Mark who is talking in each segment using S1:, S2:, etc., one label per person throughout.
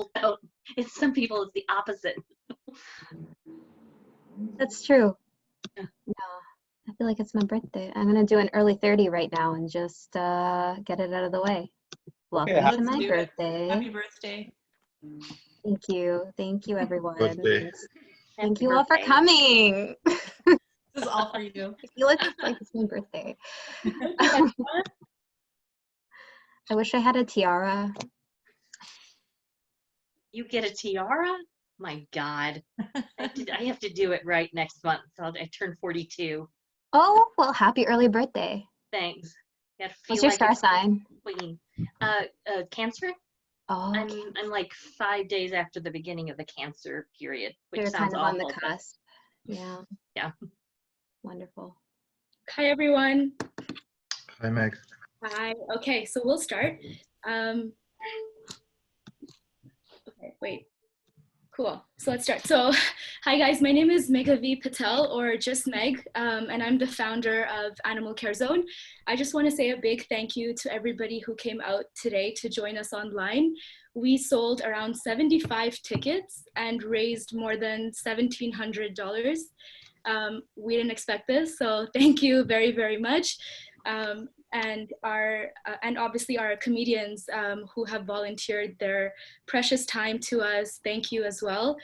S1: pulled out. Some people it's the opposite.
S2: That's true.
S1: Yeah.
S2: Yeah, I feel like it's my birthday. I'm gonna do an early 30 right now and just get it out of the way. Welcome
S3: Okay,
S2: to my birthday.
S4: Happy birthday.
S2: Thank you everyone.
S3: Birthday.
S2: Thank you all for coming.
S4: This is all for you.
S2: I feel like it's my birthday. I wish I had a tiara.
S1: You get a tiara? My God. I have to do it right next month. I turn 42.
S2: Oh, well, happy early birthday.
S1: Thanks. Gotta feel
S2: What's your
S1: like
S2: star
S1: a
S2: sign?
S1: queen. Cancer?
S2: Oh,
S1: I'm like 5 days after the beginning of the Cancer period, which
S2: you're
S1: sounds
S2: kind of on
S1: awful.
S2: the cusp. Yeah.
S1: Yeah.
S2: Wonderful.
S5: Hi, everyone.
S3: Hi, Meg.
S5: Hi. Okay, so we'll start. Okay, wait. Cool. So let's start. So, hi guys, my name is Meghavi Patel, or just Meg, and I'm the founder of Animal Care Zone. I just want to say a big thank you to everybody who came out today to join us online. We sold around 75 tickets and raised more than $1,700. We didn't expect this, so thank you very, very much. And obviously our comedians who have volunteered their precious time to us, thank you as well.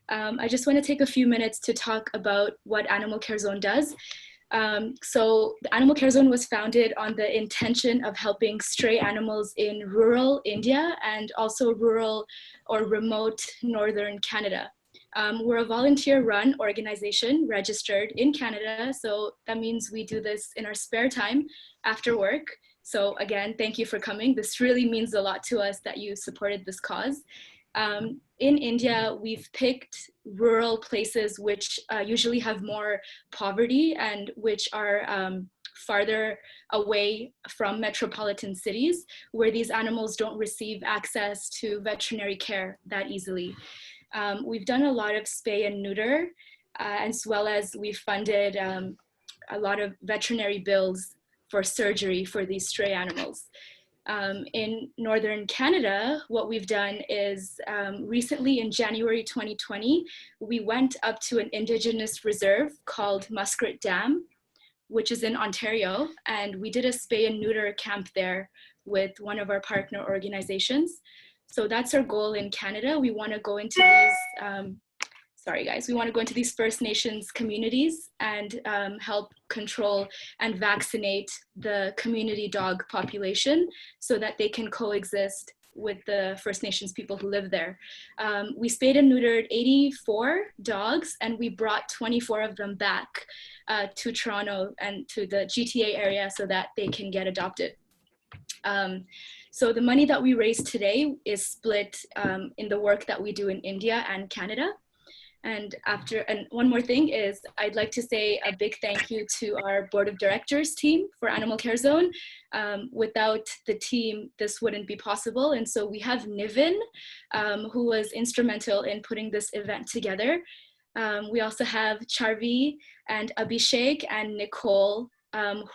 S5: I just want to take a few minutes to talk about what Animal Care Zone does. So the Animal Care Zone was founded on the intention of helping stray animals in rural India and also rural or remote northern Canada. We're a volunteer-run organization registered in Canada, so that means we do this in our spare time after work. So again, thank you for coming. This really means a lot to us that you supported this cause. In India, we've picked rural places which usually have more poverty and which are farther away from metropolitan cities, where these animals don't receive access to veterinary care that easily. We've done a lot of spay and neuter, as well as we've funded a lot of veterinary bills for surgery for these stray animals. In Northern Canada, what we've done is recently in January 2020, we went up to an Indigenous reserve called Muskrat Dam, which is in Ontario, and we did a spay and neuter camp there with one of our partner organizations. So that's our goal in Canada. We want to go into these, we want to go into these First Nations communities and help control and vaccinate the community dog population so that they can coexist with the First Nations people who live there. We spayed and neutered 84 dogs, and we brought 24 of them back to Toronto and to the GTA area so that they can get adopted. So the money that we raised today is split in the work that we do in India and Canada. And one more thing is I'd like to say a big thank you to our board of directors team for Animal Care Zone. Without the team, this wouldn't be possible. And so we have Niven, who was instrumental in putting this event together. We also have Charvi and Abhishek and Nicole,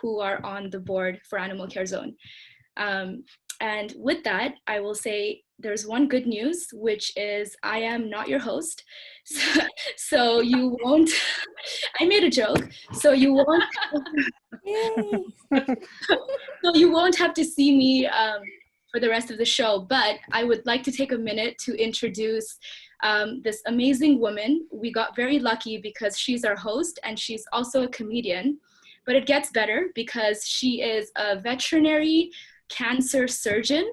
S5: who are on the board for Animal Care Zone. And with that, I will say there's one good news, which is I am not your host. So you won't, I made a joke, so you won't, so you won't have to see me for the rest of the show, but I would like to take a minute to introduce this amazing woman. We got very lucky because she's our host and she's also a comedian, but it gets better because she is a veterinary cancer surgeon,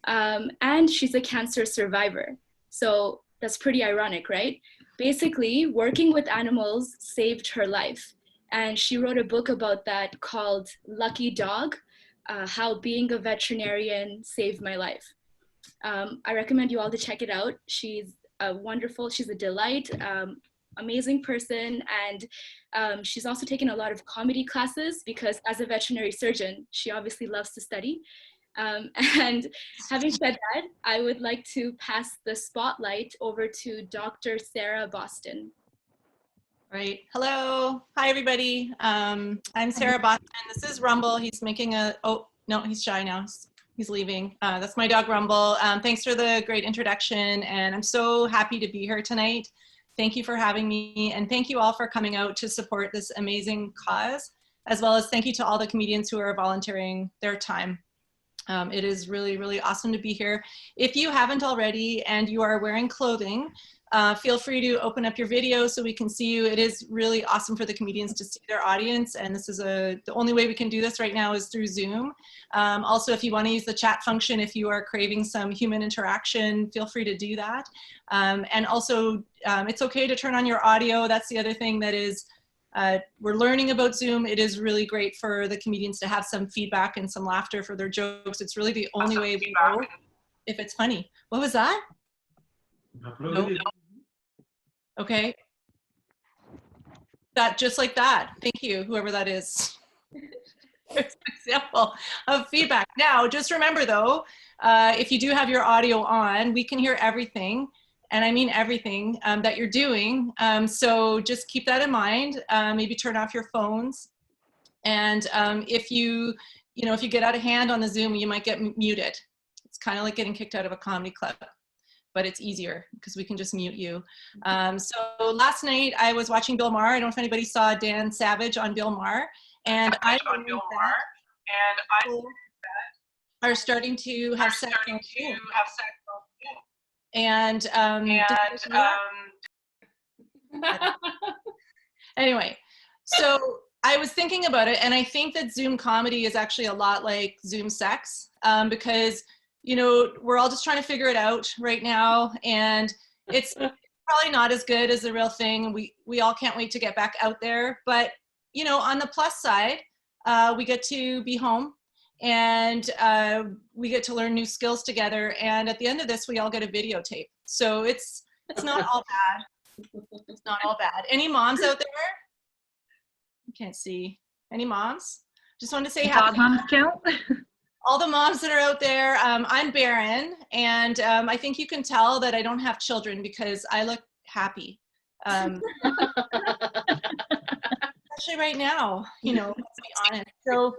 S5: and she's a cancer survivor. So that's pretty ironic, right? Basically, working with animals saved her life. And she wrote a book about that called Lucky Dog, How Being a Veterinarian Saved My Life. I recommend you all to check it out. She's she's a delight, amazing person, and she's also taken a lot of comedy classes because as a veterinary surgeon, she obviously loves to study. And having said that, I would like to pass the spotlight over to Dr. Sarah Boston.
S4: Right. Hello. Hi, everybody. I'm Sarah Boston. This is Rumble. He's making oh, no, he's shy now. He's leaving. That's my dog Rumble. Thanks for the great introduction, and I'm so happy to be here tonight. Thank you for having me, and thank you all for coming out to support this amazing cause, as well as thank you to all the comedians who are volunteering their time. It is really, really awesome to be here. If you haven't already and you are wearing clothing, feel free to open up your video so we can see you. It is really awesome for the comedians to see their audience, and this is the only way we can do this right now is through Zoom. Also, if you want to use the chat function, if you are craving some human interaction, feel free to do that. And also, it's okay to turn on your audio. That's the other thing that is, we're learning about Zoom. It is really great for the comedians to have some feedback and some laughter for their jokes. It's really the only way we know if it's funny. What was that? No. Okay. That just like that. Thank you, whoever that is. There's an example of feedback. Now, just remember though, if you do have your audio on, we can hear everything. And I mean everything that you're doing. So just keep that in mind. Maybe turn off your phones. And if you get out of hand on the Zoom, you might get muted. It's kind of like getting kicked out of a comedy club, but it's easier because we can just mute you. So last night I was watching Bill Maher. I don't know if anybody saw Dan Savage on Bill Maher. And I are starting to have sex on Zoom. And anyway, so I was thinking about it, and I think that Zoom comedy is actually a lot like Zoom sex, because we're all just trying to figure it out right now, and it's probably not as good as the real thing. We all can't wait to get back out there, but on the plus side, we get to be home. And we get to learn new skills together. And at the end of this, we all get a videotape. So it's not all bad. It's not all bad. Any moms out there? I can't see. Any moms? Just wanted to say happy.
S3: Moms count?
S4: All the moms that are out there. I'm barren, and I think you can tell that I don't have children because I look happy. Especially right now, let's be honest. So.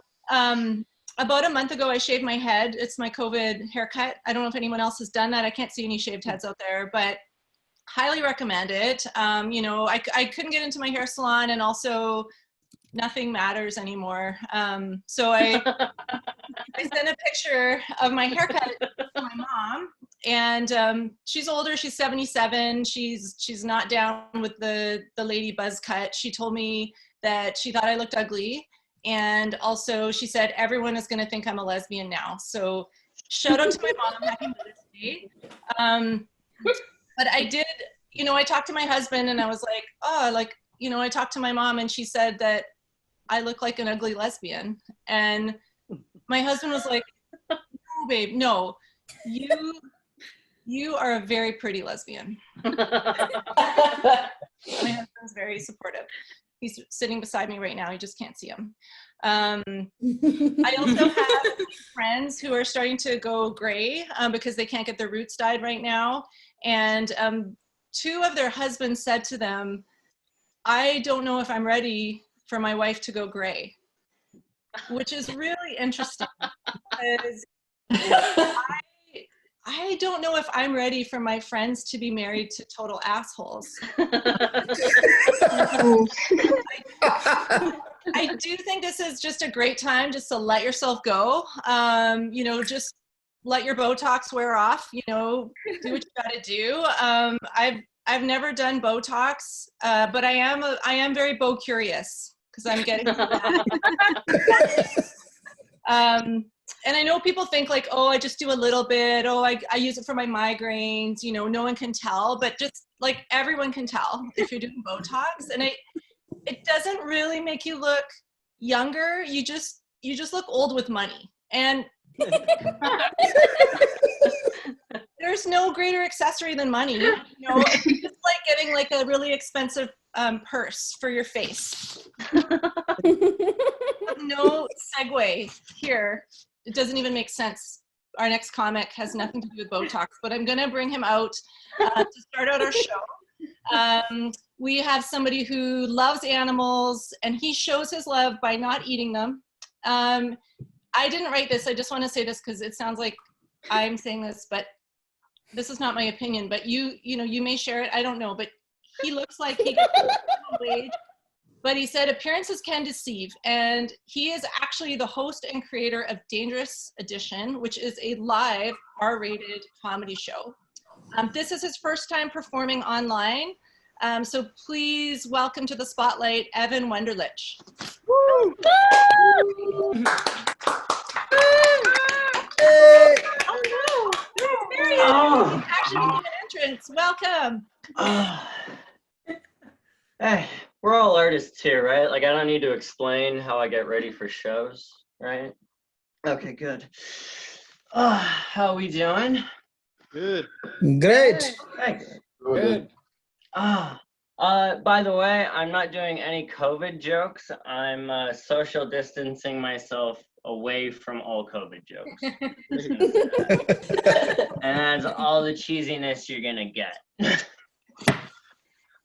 S4: About a month ago, I shaved my head. It's my COVID haircut. I don't know if anyone else has done that. I can't see any shaved heads out there, but highly recommend it. I couldn't get into my hair salon, and also nothing matters anymore. So I sent a picture of my haircut to my mom, and she's older. She's 77. She's not down with the lady buzz cut. She told me that she thought I looked ugly. And also she said, everyone is gonna think I'm a lesbian now. So shout out to my mom, happy Mother's Day. But I did, I talked to my husband and I was like, I talked to my mom and she said that I look like an ugly lesbian. And my husband was like, no, babe, no, you are a very pretty lesbian. My husband's very supportive. He's sitting beside me right now. You just can't see him. I also have friends who are starting to go gray because they can't get their roots dyed right now. And two of their husbands said to them, I don't know if I'm ready for my wife to go gray, which is really interesting because I don't know if I'm ready for my friends to be married to total assholes. I do think this is just a great time just to let yourself go. Just let your Botox wear off, do what you gotta do. I've never done Botox, but I am very Bo curious because I'm getting to that. And I know people think like, oh, I just do a little bit. Oh, I use it for my migraines. No one can tell, but just like everyone can tell if you're doing Botox. And it doesn't really make you look younger. You just look old with money. And there's no greater accessory than money. It's just like getting like a really expensive purse for your face. No segue here. It doesn't even make sense. Our next comic has nothing to do with Botox, but I'm gonna bring him out to start out our show. We have somebody who loves animals and he shows his love by not eating them. I didn't write this. I just want to say this because it sounds like I'm saying this, but this is not my opinion. But you know, you may share it. I don't know, but he looks like he gets middle age. But he said appearances can deceive, and he is actually the host and creator of Dangerous Edition, which is a live R-rated comedy show. This is his first time performing online, so please welcome to the spotlight, Evan Wenderlich. Woo!
S3: Hey.
S4: Oh no, there he is.
S3: Oh.
S4: He's actually making an entrance. Welcome.
S3: Hey, we're all artists here, right? Like, I don't need to explain how I get ready for shows, right? Okay, good. How we doing?
S6: Good.
S7: Great.
S3: Hey.
S6: Good.
S3: By the way, I'm not doing any COVID jokes. I'm social distancing myself away from all COVID jokes. And that's all the cheesiness you're gonna get.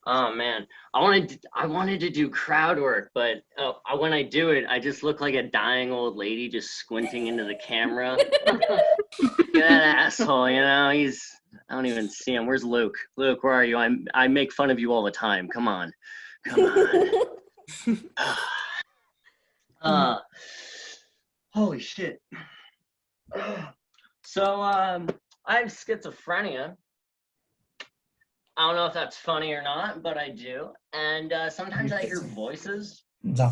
S3: Oh man, I wanted to do crowd work, but when I do it, I just look like a dying old lady just squinting into the camera. That asshole, you know, I don't even see him. Where's Luke? Luke, where are you? I make fun of you all the time. Come on. Holy shit. So, I have schizophrenia. I don't know if that's funny or not, but I do. And sometimes I hear voices. And the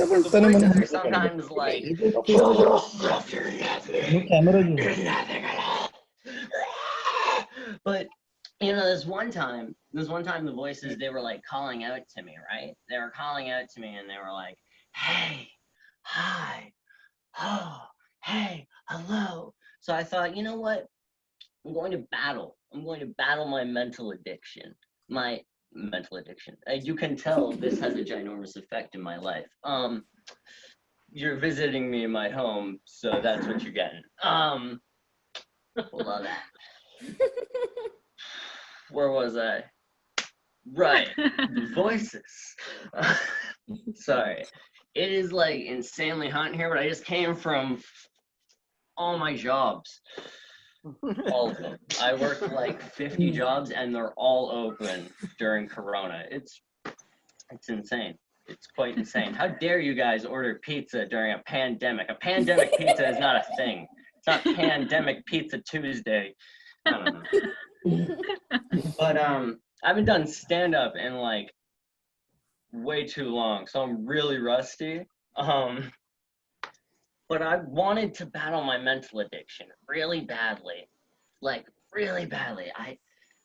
S3: voices are sometimes like, kill yourself, you're nothing. But you know, this one time the voices, they were like calling out to me, right? They were calling out to me and they were like, hey, hi, oh, hey, hello. So I thought, you know what? I'm going to battle my mental addiction. You can tell this has a ginormous effect in my life. You're visiting me in my home, so that's what you're getting. Love that. Where was I? Right, the voices. Sorry. It is like insanely hot in here, but I just came from all my jobs. All of them. I work like 50 jobs and they're all open during Corona. It's insane. It's quite insane. How dare you guys order pizza during a pandemic? A pandemic pizza is not a thing. It's not Pandemic Pizza Tuesday. I don't know. But I haven't done stand-up in like way too long, so I'm really rusty. But I wanted to battle my mental addiction really badly, like really badly.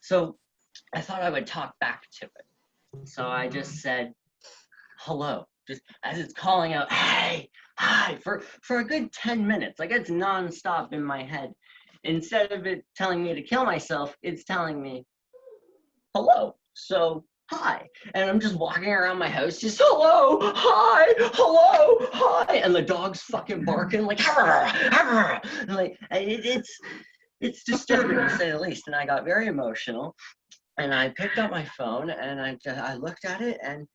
S3: So I thought I would talk back to it. So I just said, hello, just as it's calling out, hey, hi, for a good 10 minutes. Like it's nonstop in my head. Instead of it telling me to kill myself, it's telling me, hello. So hi. And I'm just walking around my house, just hello, hi, hello, hi. And the dog's fucking barking like, and like it's disturbing to say the least. And I got very emotional and I picked up my phone and I looked at it and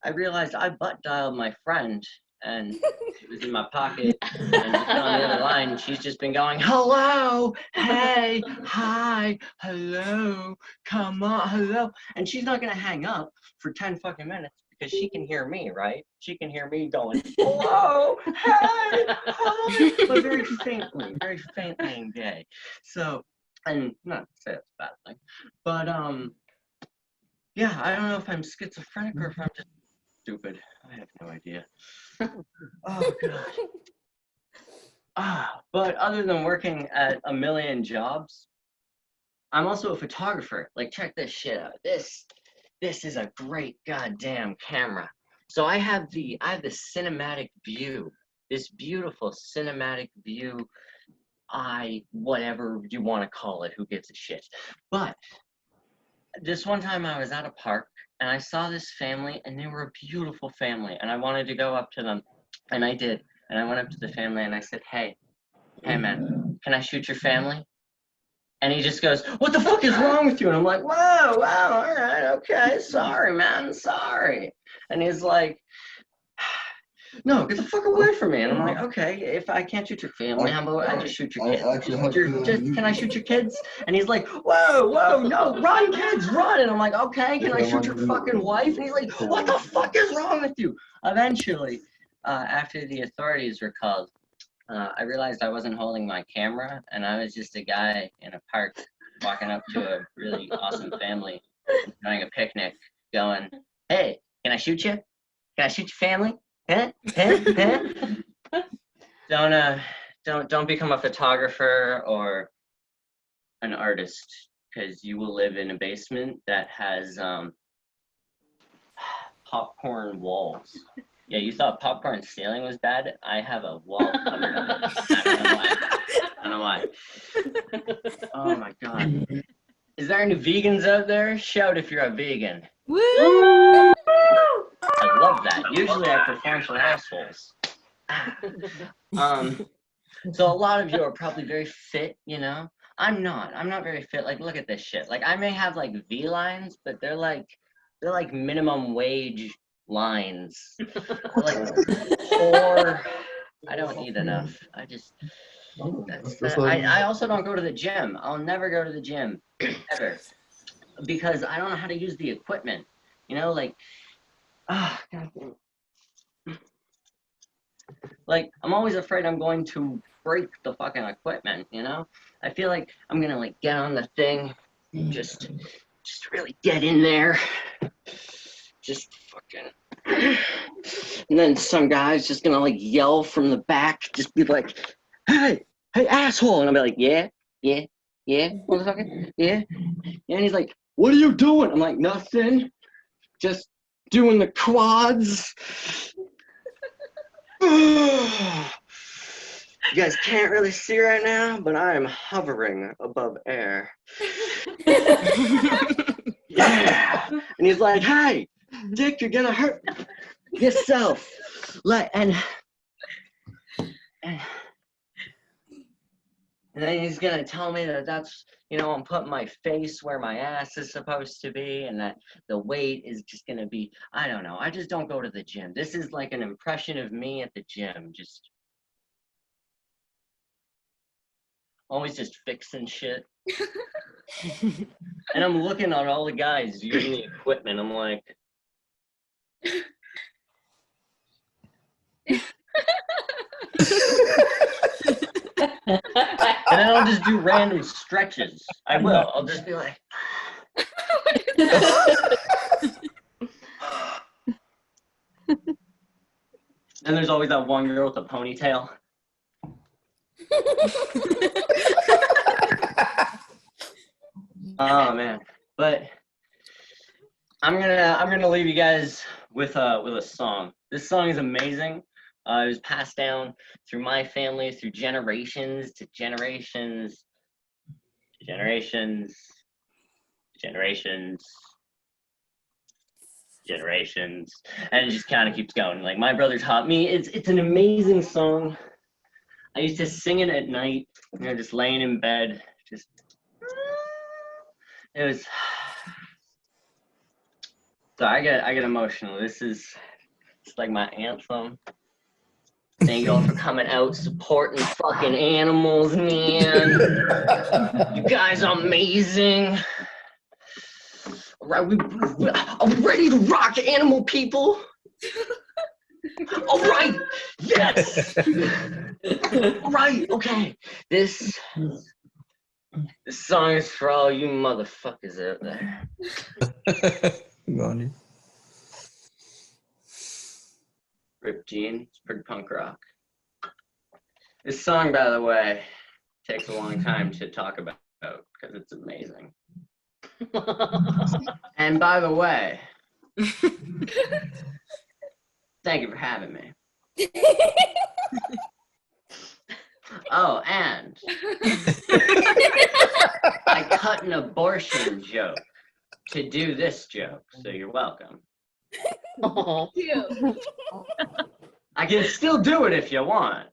S3: I realized I butt dialed my friend and it was in my pocket and just on the other line she's just been going, hello, hey, hi, hello, come on, hello. And she's not gonna hang up for 10 fucking minutes because she can hear me, right? She can hear me going, hello, hey, hi, but very faintly and gay. So, and not to say it's a bad thing, but yeah, I don't know if I'm schizophrenic or if I'm just stupid. I have no idea. Oh god. But other than working at a million jobs, I'm also a photographer. Like, check this shit out. This is a great goddamn camera. So I have the cinematic view. This beautiful cinematic view. Whatever you want to call it, who gives a shit. But this one time I was at a park and I saw this family and they were a beautiful family and I wanted to go up to them and I did. And I went up to the family and I said, hey man, can I shoot your family? And he just goes, what the fuck is wrong with you? And I'm like, wow, all right, okay, sorry man, sorry. And he's like, no, get the fuck away from me. And I'm like, okay, if I can't shoot your family, how about I just shoot your kids? Can I shoot your kids? And he's like, whoa, no, run, kids, run. And I'm like, okay, can I shoot your fucking wife? And he's like, what the fuck is wrong with you? Eventually, after the authorities were called, I realized I wasn't holding my camera, and I was just a guy in a park walking up to a really awesome family, enjoying a picnic, going, hey, can I shoot you? Can I shoot your family? Huh? Don't become a photographer or an artist, because you will live in a basement that has popcorn walls. Yeah, you thought popcorn ceiling was bad? I have a wall covered in it. I don't know why. Oh my god. Is there any vegans out there? Shout if you're a vegan.
S4: Woo!
S3: I love that. Usually I perform for assholes. So a lot of you are probably very fit, you know? I'm not very fit. Like, look at this shit. Like, I may have like V lines, but they're like minimum wage lines. They're like poor. I don't eat enough. I also don't go to the gym. I'll never go to the gym ever, because I don't know how to use the equipment. You know, like, God damn. Like, I'm always afraid I'm going to break the fucking equipment, you know? I feel like I'm gonna like get on the thing, just really get in there, just fucking, and then some guy's just gonna like yell from the back, just be like, hey asshole, and I'll be like, yeah, motherfucker, yeah, and he's like, what are you doing? I'm like, nothing, just doing the quads. You guys can't really see right now, but I am hovering above air. Yeah. And he's like, hey, Dick, you're gonna hurt yourself. And then he's gonna tell me that that's, you know, I'm putting my face where my ass is supposed to be, and that the weight is just gonna be, I don't know. I just don't go to the gym. This is like an impression of me at the gym, just always just fixing shit. And I'm looking at all the guys using the equipment. I'm like, and then I'll just do random stretches. I will. I'll just be like, and there's always that one girl with a ponytail. Oh man, but I'm gonna leave you guys with a song. This song is amazing. It was passed down through my family, through generations to generations, generations, and it just kind of keeps going. Like, my brother taught me. It's an amazing song. I used to sing it at night, you know, just laying in bed, just. It was. So I get emotional. It's like my anthem. Thank you all for coming out, supporting fucking animals, man. You guys are amazing. All right, are we ready to rock, animal people? All right, yes. All right, okay. This song is for all you motherfuckers out there. Rip Gene, it's pretty punk rock. This song, by the way, takes a long time to talk about because it's amazing. And by the way, thank you for having me. Oh, and I cut an abortion joke to do this joke, so you're welcome.
S1: Oh.
S3: I can still do it if you want.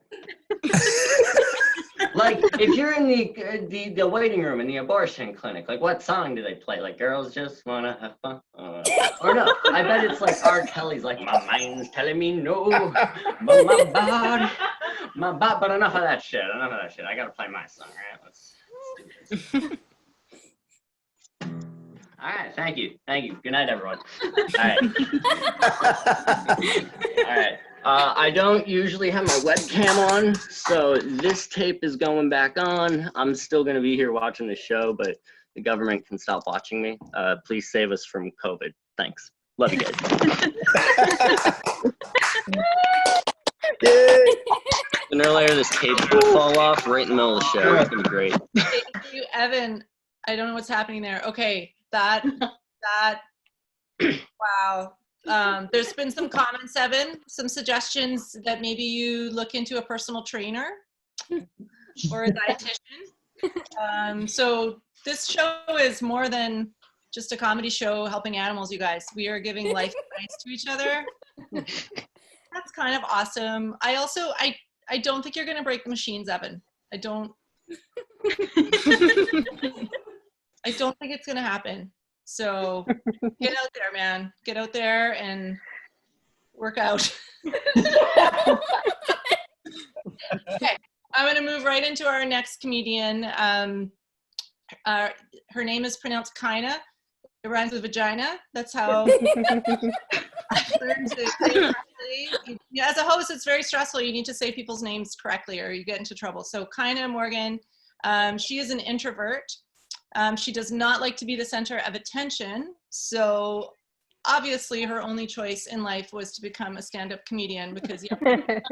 S3: Like, if you're in the waiting room in the abortion clinic, like, what song do they play? Like, girls just wanna have fun. Or no, I bet it's like R. Kelly's, like, my mind's telling me no, but my body. But enough of that shit. Enough of that shit. I gotta play my song, right? Let's do this. All right. Thank you. Thank you. Good night, everyone. All right. All right. I don't usually have my webcam on, so this tape is going back on. I'm still going to be here watching the show, but the government can stop watching me. Please save us from COVID. Thanks. Love you guys. Sooner or later, this tape's going to fall off right in the middle of the show. It's going to be great.
S4: Thank you, Evan. I don't know what's happening there. Okay, that, wow. There's been some comments, Evan, some suggestions that maybe you look into a personal trainer or a dietitian. So this show is more than just a comedy show helping animals, you guys. We are giving life advice to each other. That's kind of awesome. I don't think you're going to break the machines, Evan. I don't think it's going to happen. So get out there, man. Get out there and work out. Okay, I'm going to move right into our next comedian. Her name is pronounced Kaina. It rhymes with vagina. That's how I learned to say it correctly. As a host, it's very stressful. You need to say people's names correctly or you get into trouble. So Kaina Morgan, she is an introvert. She does not like to be the center of attention. So obviously her only choice in life was to become a stand-up comedian because you don't like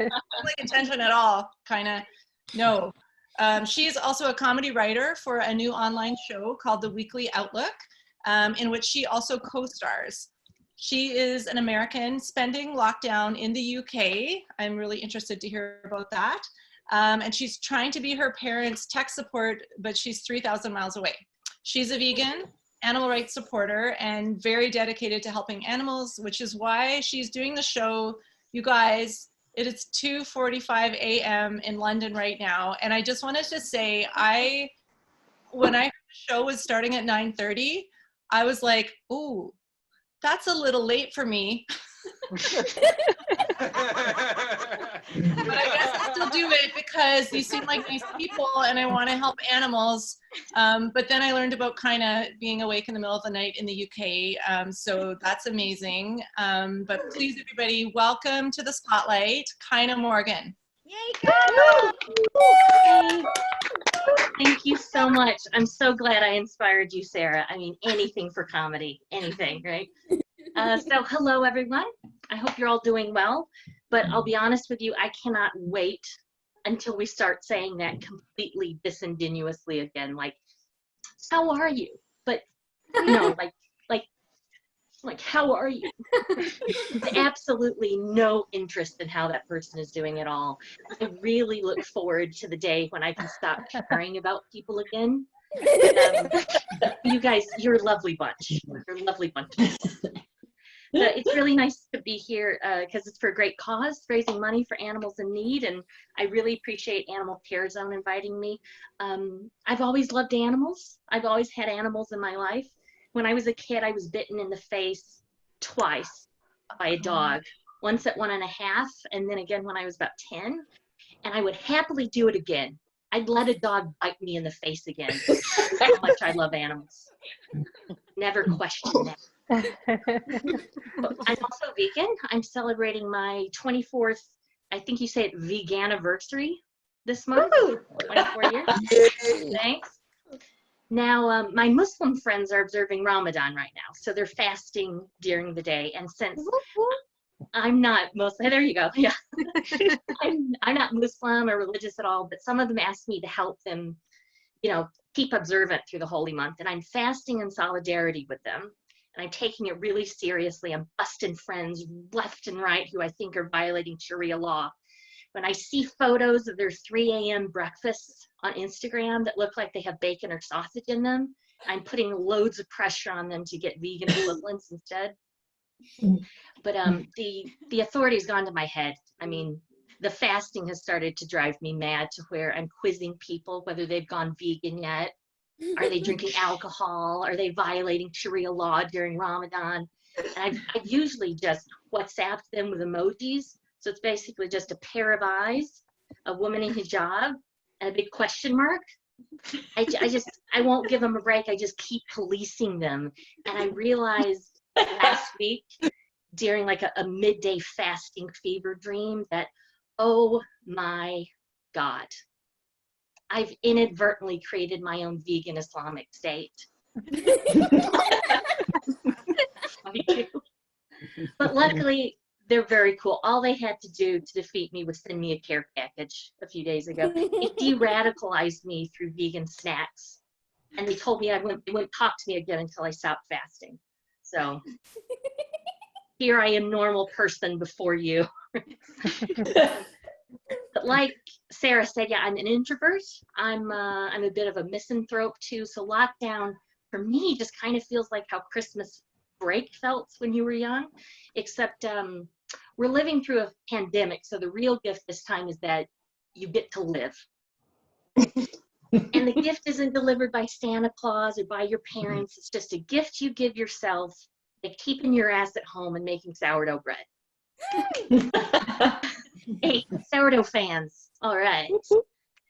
S4: attention at all, kind of. No. She is also a comedy writer for a new online show called The Weekly Outlook, in which she also co-stars. She is an American spending lockdown in the UK. I'm really interested to hear about that. And she's trying to be her parents' tech support, but she's 3,000 miles away. She's a vegan, animal rights supporter, and very dedicated to helping animals, which is why she's doing the show. You guys, it is 2:45 a.m. in London right now. And I just wanted to say, when I heard the show was starting at 9:30, I was like, ooh, that's a little late for me. But I guess I'll still do it because you seem like nice people and I want to help animals. But then I learned about Kaina being awake in the middle of the night in the UK. So that's amazing. But please, everybody, welcome to the spotlight, Kaina Morgan.
S1: Yay, thank you so much. I'm so glad I inspired you, Sarah. I mean, anything for comedy, anything, right? So hello, everyone. I hope you're all doing well, but I'll be honest with you, I cannot wait until we start saying that completely disingenuously again, like, how are you? But no, like, how are you? Absolutely no interest in how that person is doing at all. I really look forward to the day when I can stop caring about people again. You guys, you're a lovely bunch. You're a lovely bunch. But it's really nice to be here because it's for a great cause, raising money for animals in need, and I really appreciate Animal Care Zone inviting me. I've always loved animals. I've always had animals in my life. When I was a kid, I was bitten in the face twice by a dog, once at 1.5, and then again when I was about 10, and I would happily do it again. I'd let a dog bite me in the face again. How much I love animals. Never question that. I'm also vegan. I'm celebrating my 24th, I think you say it, veganiversary this month. 24 years. Thanks. Now, my Muslim friends are observing Ramadan right now, so they're fasting during the day. And since I'm not Muslim, there you go. Yeah, I'm not Muslim or religious at all, but some of them asked me to help them, keep observant through the holy month, and I'm fasting in solidarity with them. And I'm taking it really seriously. I'm busting friends left and right who I think are violating Sharia law. When I see photos of their 3 a.m. breakfasts on Instagram that look like they have bacon or sausage in them, I'm putting loads of pressure on them to get vegan equivalents instead. But the authority's gone to my head. I mean, the fasting has started to drive me mad to where I'm quizzing people whether they've gone vegan yet. Are they drinking alcohol? Are they violating Sharia law during Ramadan? And I've usually just WhatsApped them with emojis. So it's basically just a pair of eyes, a woman in hijab, and a big question mark. I won't give them a break. I just keep policing them. And I realized last week during like a midday fasting fever dream that, oh my God, I've inadvertently created my own vegan Islamic state. But luckily, they're very cool. All they had to do to defeat me was send me a care package a few days ago. It de-radicalized me through vegan snacks. And they told me they wouldn't talk to me again until I stopped fasting. So here I am, normal person before you. But like Sarah said, yeah, I'm an introvert. I'm a bit of a misanthrope too. So lockdown for me just kind of feels like how Christmas break felt when you were young, except we're living through a pandemic. So the real gift this time is that you get to live. And the gift isn't delivered by Santa Claus or by your parents. It's just a gift you give yourself, like keeping your ass at home and making sourdough bread. Hey, sourdough fans. All right.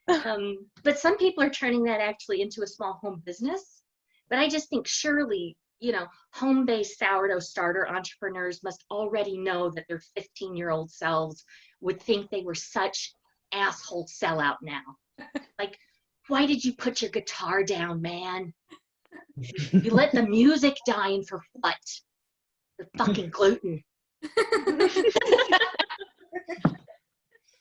S1: But some people are turning that actually into a small home business. But I just think surely, you know, home-based sourdough starter entrepreneurs must already know that their 15-year-old selves would think they were such asshole sellout now. Like, why did you put your guitar down, man? You let the music die, and for what? The fucking gluten.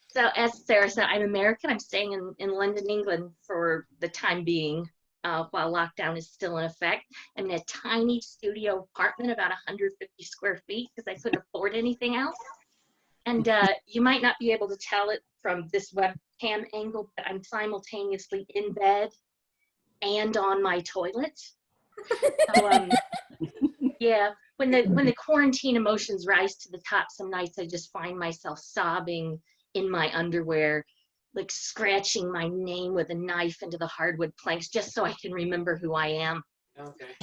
S1: So as Sarah said, I'm American. I'm staying in London, England for the time being while lockdown is still in effect. I'm in a tiny studio apartment, about 150 square feet, because I couldn't afford anything else. And you might not be able to tell it from this webcam angle, but I'm simultaneously in bed and on my toilet. So, yeah, when the quarantine emotions rise to the top, some nights I just find myself sobbing in my underwear, like scratching my name with a knife into the hardwood planks just so I can remember who I am.
S3: Okay.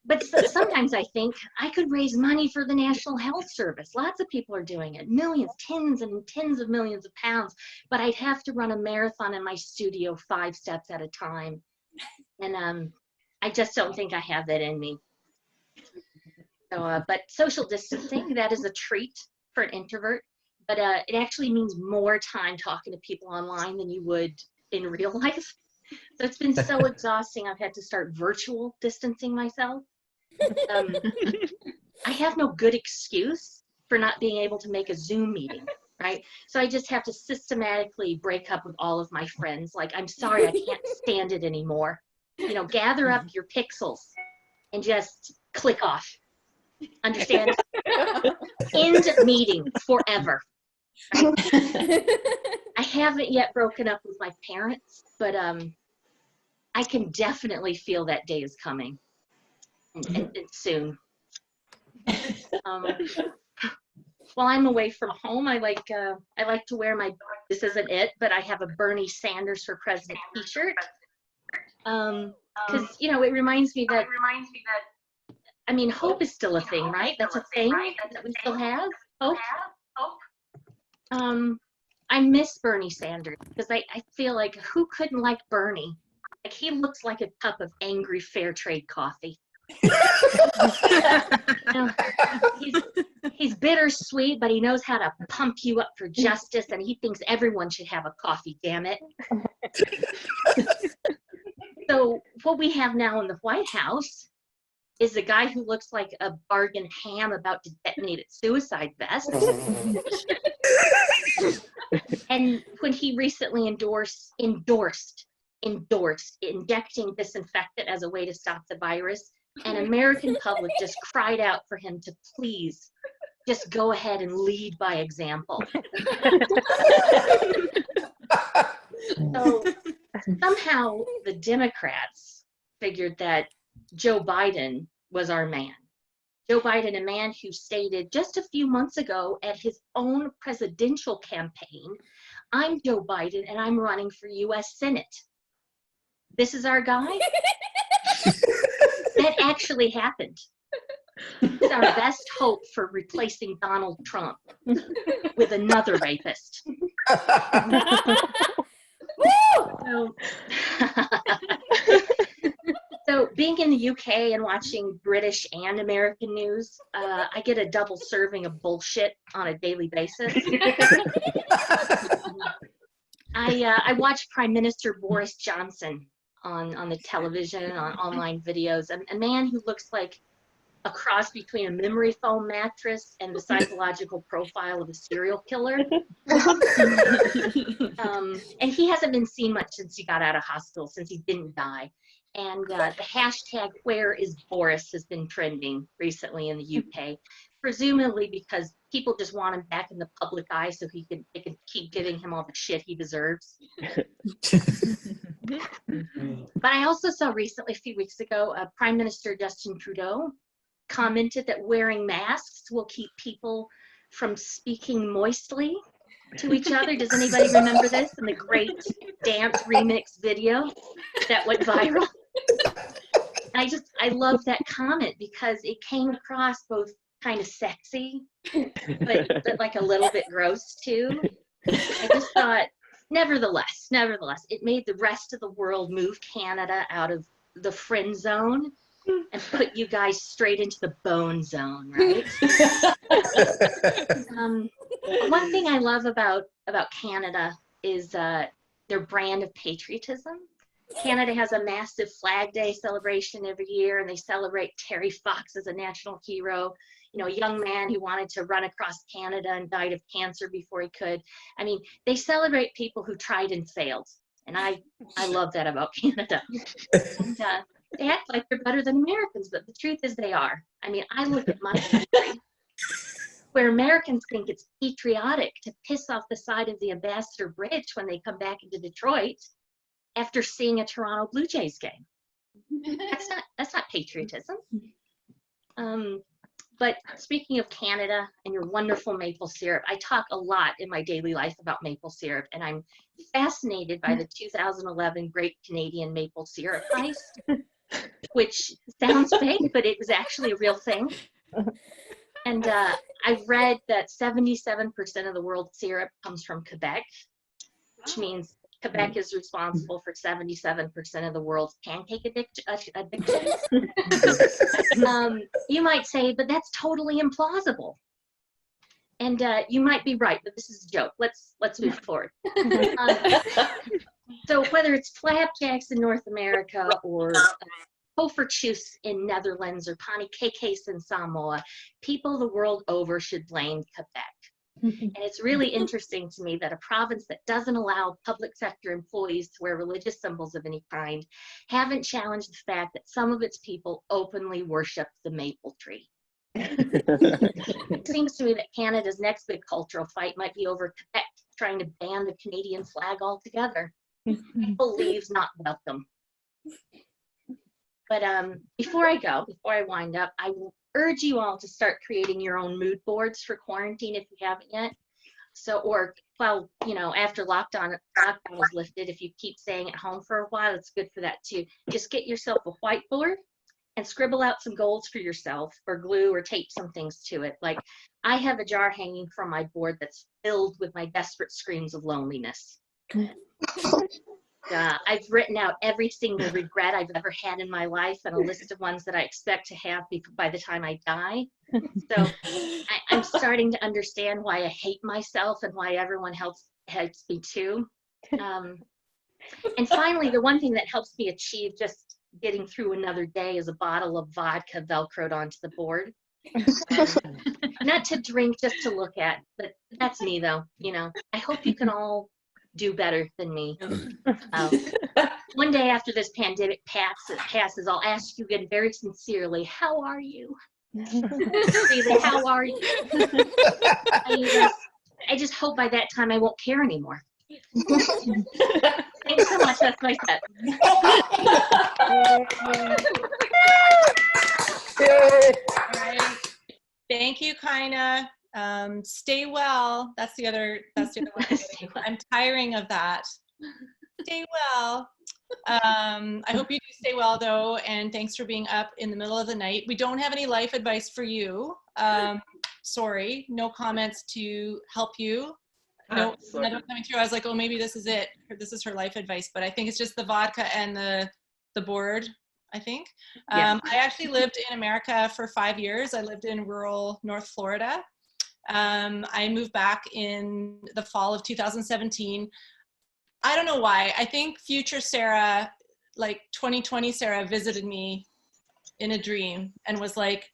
S1: But sometimes I think I could raise money for the National Health Service. Lots of people are doing it, millions, tens and tens of millions of pounds, but I'd have to run a marathon in my studio 5 steps at a time. And I just don't think I have that in me. So, but social distancing, that is a treat for an introvert, but it actually means more time talking to people online than you would in real life. So it's been so exhausting. I've had to start virtual distancing myself. I have no good excuse for not being able to make a Zoom meeting, right? So I just have to systematically break up with all of my friends. Like, I'm sorry, I can't stand it anymore. You know, gather up your pixels and just click off. Understand? End meeting forever. Right? I haven't yet broken up with my parents, but I can definitely feel that day is coming, and soon. While I'm away from home, I like to wear my, this isn't it, but I have a Bernie Sanders for President t-shirt. Because you know, it reminds me that, I mean, hope is still a thing, right? That's a thing that we still have. Hope. I miss Bernie Sanders because I feel like who couldn't like Bernie? Like, he looks like a cup of angry fair trade coffee. You know, he's bittersweet, but he knows how to pump you up for justice, and he thinks everyone should have a coffee, damn it. So what we have now in the White House is a guy who looks like a bargain ham about to detonate its suicide vest. And when he recently endorsed injecting disinfectant as a way to stop the virus, an American public just cried out for him to please just go ahead and lead by example. So somehow the Democrats figured that Joe Biden was our man. Joe Biden, a man who stated just a few months ago at his own presidential campaign, I'm Joe Biden and I'm running for US Senate. This is our guy? That actually happened. It's our best hope for replacing Donald Trump with another rapist. So, so being in the UK and watching British and American news, I get a double serving of bullshit on a daily basis. I watch Prime Minister Boris Johnson on the television, on online videos, a man who looks like a cross between a memory foam mattress and the psychological profile of a serial killer. And he hasn't been seen much since he got out of hospital, since he didn't die. And the hashtag "Where is Boris" has been trending recently in the UK, presumably because people just want him back in the public eye so they can keep giving him all the shit he deserves. But I also saw recently, a few weeks ago, Prime Minister Justin Trudeau commented that wearing masks will keep people from speaking moistly to each other. Does anybody remember this in the great dance remix video that went viral? I love that comment because it came across both kind of sexy, but like a little bit gross too. I just thought, nevertheless, it made the rest of the world move Canada out of the friend zone and put you guys straight into the bone zone, right? One thing I love about Canada is their brand of patriotism. Canada has a massive Flag Day celebration every year, and they celebrate Terry Fox as a national hero. You know, a young man who wanted to run across Canada and died of cancer before he could. I mean, they celebrate people who tried and failed, and I love that about Canada. And, they act like they're better than Americans, but the truth is they are. I mean, I look at my country, where Americans think it's patriotic to piss off the side of the Ambassador Bridge when they come back into Detroit after seeing a Toronto Blue Jays game. That's not patriotism. But speaking of Canada and your wonderful maple syrup, I talk a lot in my daily life about maple syrup, and I'm fascinated by the 2011 Great Canadian Maple Syrup Heist, which sounds fake, but it was actually a real thing. And I've read that 77% of the world's syrup comes from Quebec, which means Quebec is responsible for 77% of the world's pancake addictions. You might say, but that's totally implausible. And you might be right, but this is a joke. Let's move forward. So whether it's flapjacks in North America or poffertjes in Netherlands or panikekes in Samoa, people the world over should blame Quebec. And it's really interesting to me that a province that doesn't allow public sector employees to wear religious symbols of any kind haven't challenged the fact that some of its people openly worship the maple tree. It seems to me that Canada's next big cultural fight might be over Quebec trying to ban the Canadian flag altogether. People leaves not welcome. But before I wind up, I will urge you all to start creating your own mood boards for quarantine if you haven't yet. So, or well, you know, after lockdown is lifted, if you keep staying at home for a while, it's good for that too. Just get yourself a whiteboard and scribble out some goals for yourself, or glue or tape some things to it. Like, I have a jar hanging from my board that's filled with my desperate screams of loneliness. I've written out every single regret I've ever had in my life and a list of ones that I expect to have by the time I die. So I'm starting to understand why I hate myself and why everyone hates me too. And finally, the one thing that helps me achieve just getting through another day is a bottle of vodka velcroed onto the board. Not to drink, just to look at, but that's me though. You know, I hope you can all do better than me. One day after this pandemic passes, I'll ask you again very sincerely, how are you? How are you? I just hope by that time I won't care anymore. Thanks so much. That's my set.
S7: Yay.
S4: All right. Thank you, Kaina. Stay well. That's the other one. I'm tiring of that. Stay well. I hope you do stay well though, and thanks for being up in the middle of the night. We don't have any life advice for you. Sorry, no comments to help you. No, another coming through. I was like, oh, maybe this is it. This is her life advice, but I think it's just the vodka and the board, I think. I actually lived in America for 5 years. I lived in rural North Florida. I moved back in the fall of 2017. I don't know why. I think future Sarah, like 2020 Sarah, visited me in a dream and was like,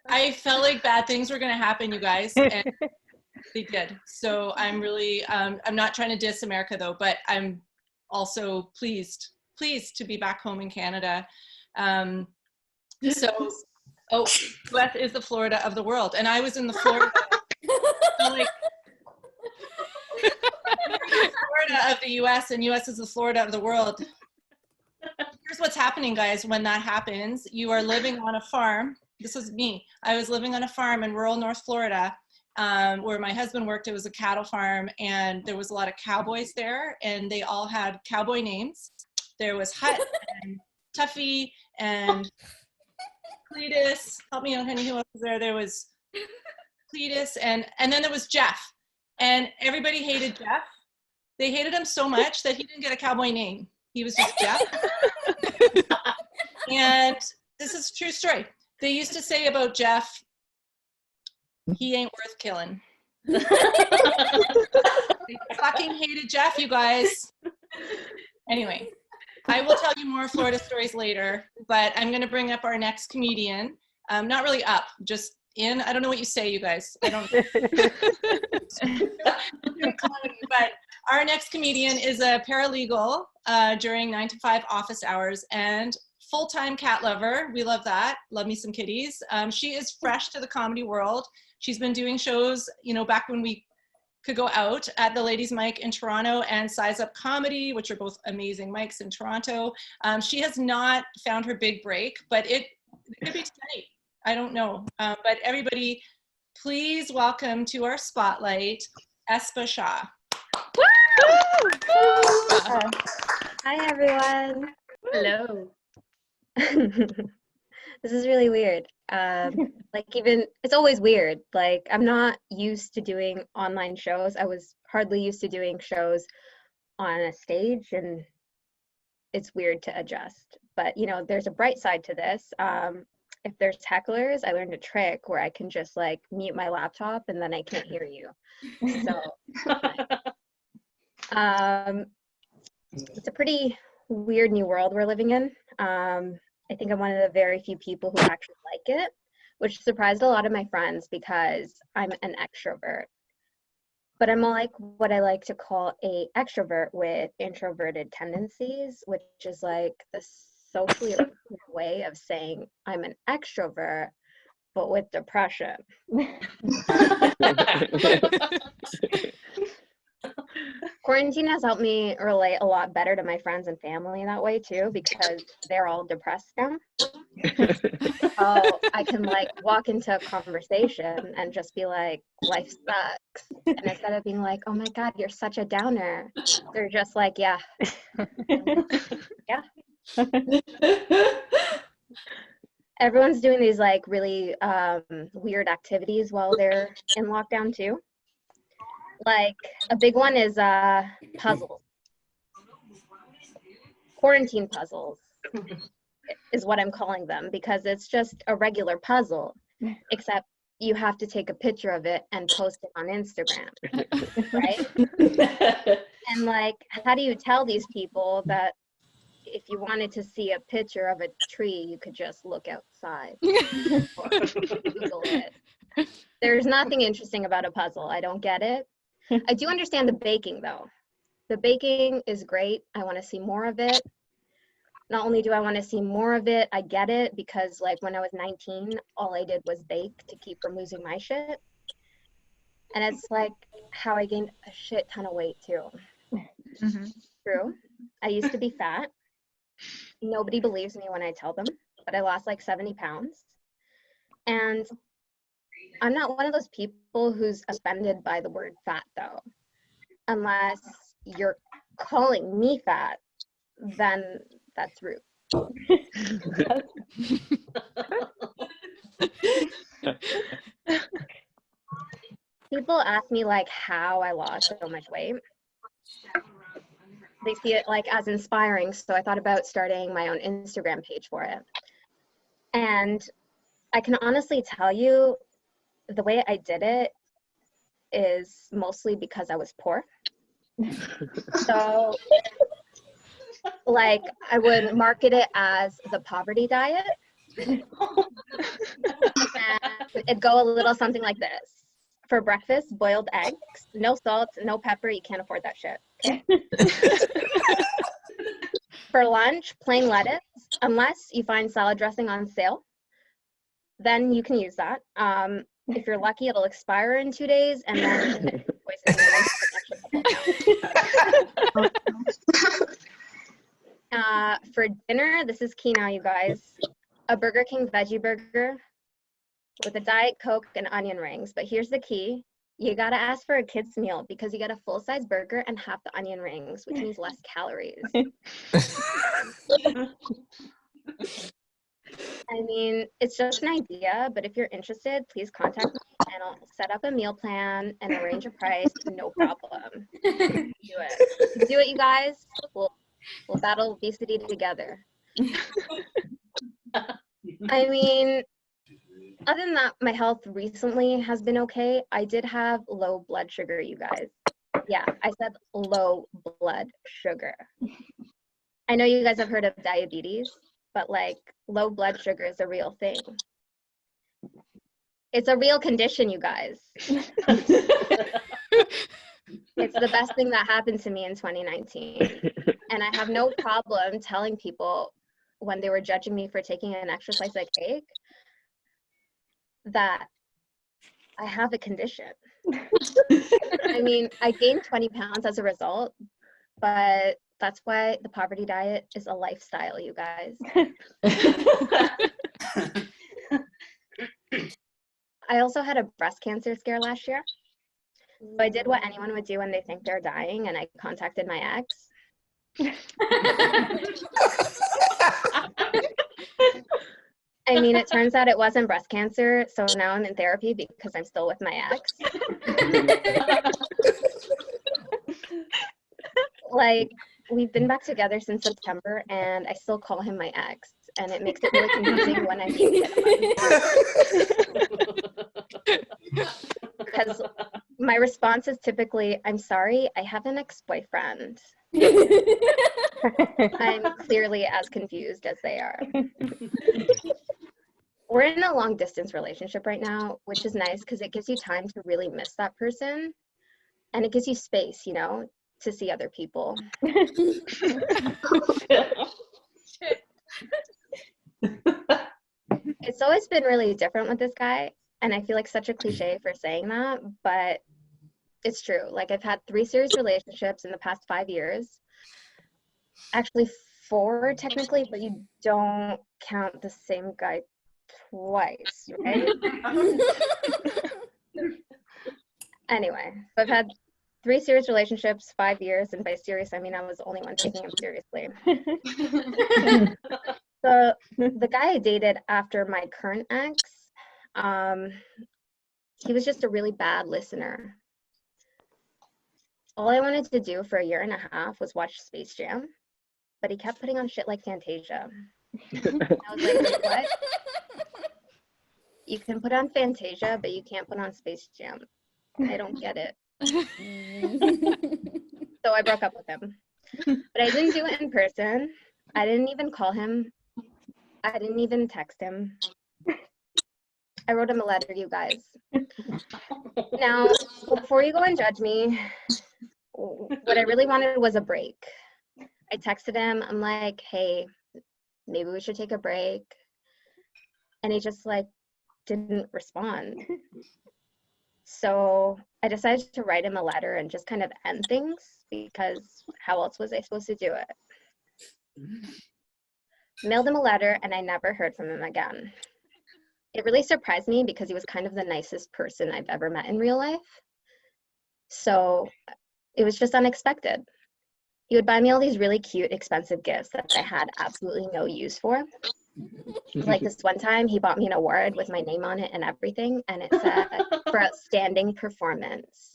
S4: I felt like bad things were going to happen, you guys, and they did. So I'm really, I'm not trying to diss America though, but I'm also pleased to be back home in Canada. US is the Florida of the world, and I was in the Florida, so like, Florida of the US, and US is the Florida of the world. Here's what's happening, guys. When that happens, you are living on a farm. This is me. I was living on a farm in rural North Florida, where my husband worked. It was a cattle farm, and there was a lot of cowboys there, and they all had cowboy names. There was Hut and Tuffy and Cletus. Help me out, honey. Who else was there? There was Cletus, and then there was Jeff. And everybody hated Jeff. They hated him so much that he didn't get a cowboy name. He was just Jeff. And this is a true story. They used to say about Jeff, he ain't worth killing. They fucking hated Jeff, you guys. Anyway, I will tell you more Florida stories later, but I'm going to bring up our next comedian. Not really up, just in. I don't know what you say, you guys. I don't. But our next comedian is a paralegal during 9 to 5 office hours and full-time cat lover. We love that. Love me some kitties. She is fresh to the comedy world. She's been doing shows, you know, back when we could go out at the Ladies' Mic in Toronto and Size Up Comedy, which are both amazing mics in Toronto. She has not found her big break, but it could be tonight. I don't know. But everybody, please welcome to our spotlight, Espa Shah.
S2: Hi, everyone.
S1: Hello.
S2: This is really weird. Like, even, it's always weird. Like, I'm not used to doing online shows. I was hardly used to doing shows on a stage, and it's weird to adjust. But, you know, there's a bright side to this. If there's hecklers, I learned a trick where I can just, like, mute my laptop and then I can't hear you. So, it's a pretty weird new world we're living in. I think I'm one of the very few people who actually like it, which surprised a lot of my friends because I'm an extrovert. But I'm like what I like to call a extrovert with introverted tendencies, which is like the socially way of saying I'm an extrovert, but with depression. Quarantine has helped me relate a lot better to my friends and family that way too, because they're all depressed now. So I can like walk into a conversation and just be like, life sucks. And instead of being like, oh my God, you're such a downer, they're just like, yeah. Yeah. Everyone's doing these like really weird activities while they're in lockdown too. Like a big one is puzzles. Quarantine puzzles is what I'm calling them, because it's just a regular puzzle, except you have to take a picture of it and post it on Instagram, right? And like, how do you tell these people that if you wanted to see a picture of a tree, you could just look outside or Google it? There's nothing interesting about a puzzle. I don't get it. I do understand the baking though. The baking is great. I want to see more of it. Not only do I want to see more of it, I get it, because like when I was 19, all I did was bake to keep from losing my shit. And it's like how I gained a shit ton of weight too. Mm-hmm. True. I used to be fat. nobody believes me when I tell them, but I lost like 70 pounds. And I'm not one of those people who's offended by the word fat, though. Unless you're calling me fat, then that's rude. People ask me like how I lost so much weight. They see it like as inspiring, so I thought about starting my own Instagram page for it. And I can honestly tell you, the way I did it is mostly because I was poor. So, like, I would market it as the poverty diet. And it'd go a little something like this. For breakfast, boiled eggs, no salt, no pepper, you can't afford that shit, okay? For lunch, plain lettuce, unless you find salad dressing on sale, then you can use that. If you're lucky, it'll expire in 2 days, and then for dinner, this is key now, you guys. A Burger King veggie burger with a Diet Coke and onion rings. But here's the key. You gotta ask for a kid's meal because you get a full-size burger and half the onion rings, which means less calories. I mean, it's just an idea, but if you're interested, please contact me and I'll set up a meal plan and arrange a price, no problem. Do it. Do it, you guys. We'll battle obesity together. I mean, other than that, my health recently has been okay. I did have low blood sugar, you guys. Yeah, I said low blood sugar. I know you guys have heard of diabetes, but like low blood sugar is a real thing. It's a real condition, you guys. It's the best thing that happened to me in 2019. And I have no problem telling people when they were judging me for taking an extra slice of cake that I have a condition. I mean, I gained 20 pounds as a result, but that's why the poverty diet is a lifestyle, you guys. I also had a breast cancer scare last year. So I did what anyone would do when they think they're dying, and I contacted my ex. I mean, it turns out it wasn't breast cancer, so now I'm in therapy because I'm still with my ex. Like, we've been back together since September, and I still call him my ex, and it makes it really confusing when I'm being hit. Because my response is typically, I'm sorry, I have an ex-boyfriend. I'm clearly as confused as they are. We're in a long distance relationship right now, which is nice because it gives you time to really miss that person. And it gives you space, you know, to see other people. It's always been really different with this guy. And I feel like such a cliche for saying that, but it's true. Like, I've had 3 serious relationships in the past 5 years. Actually 4 technically, but you don't count the same guy twice, right? Anyway, so I've had 3 serious relationships, 5 years, and by serious I mean I was the only one taking him seriously. So the guy I dated after my current ex, he was just a really bad listener. All I wanted to do for 1.5 years was watch Space Jam, but he kept putting on shit like Fantasia. I was like, what? You can put on Fantasia, but you can't put on Space Jam. I don't get it. So I broke up with him. But I didn't do it in person. I didn't even call him. I didn't even text him. I wrote him a letter, you guys. Now, before you go and judge me, what I really wanted was a break. I texted him. I'm like, hey, maybe we should take a break. And he just like didn't respond. So I decided to write him a letter and just kind of end things because how else was I supposed to do it? Mailed him a letter, and I never heard from him again. It really surprised me because he was kind of the nicest person I've ever met in real life. So it was just unexpected. He would buy me all these really cute, expensive gifts that I had absolutely no use for. Like this one time, he bought me an award with my name on it and everything, and it said for outstanding performance.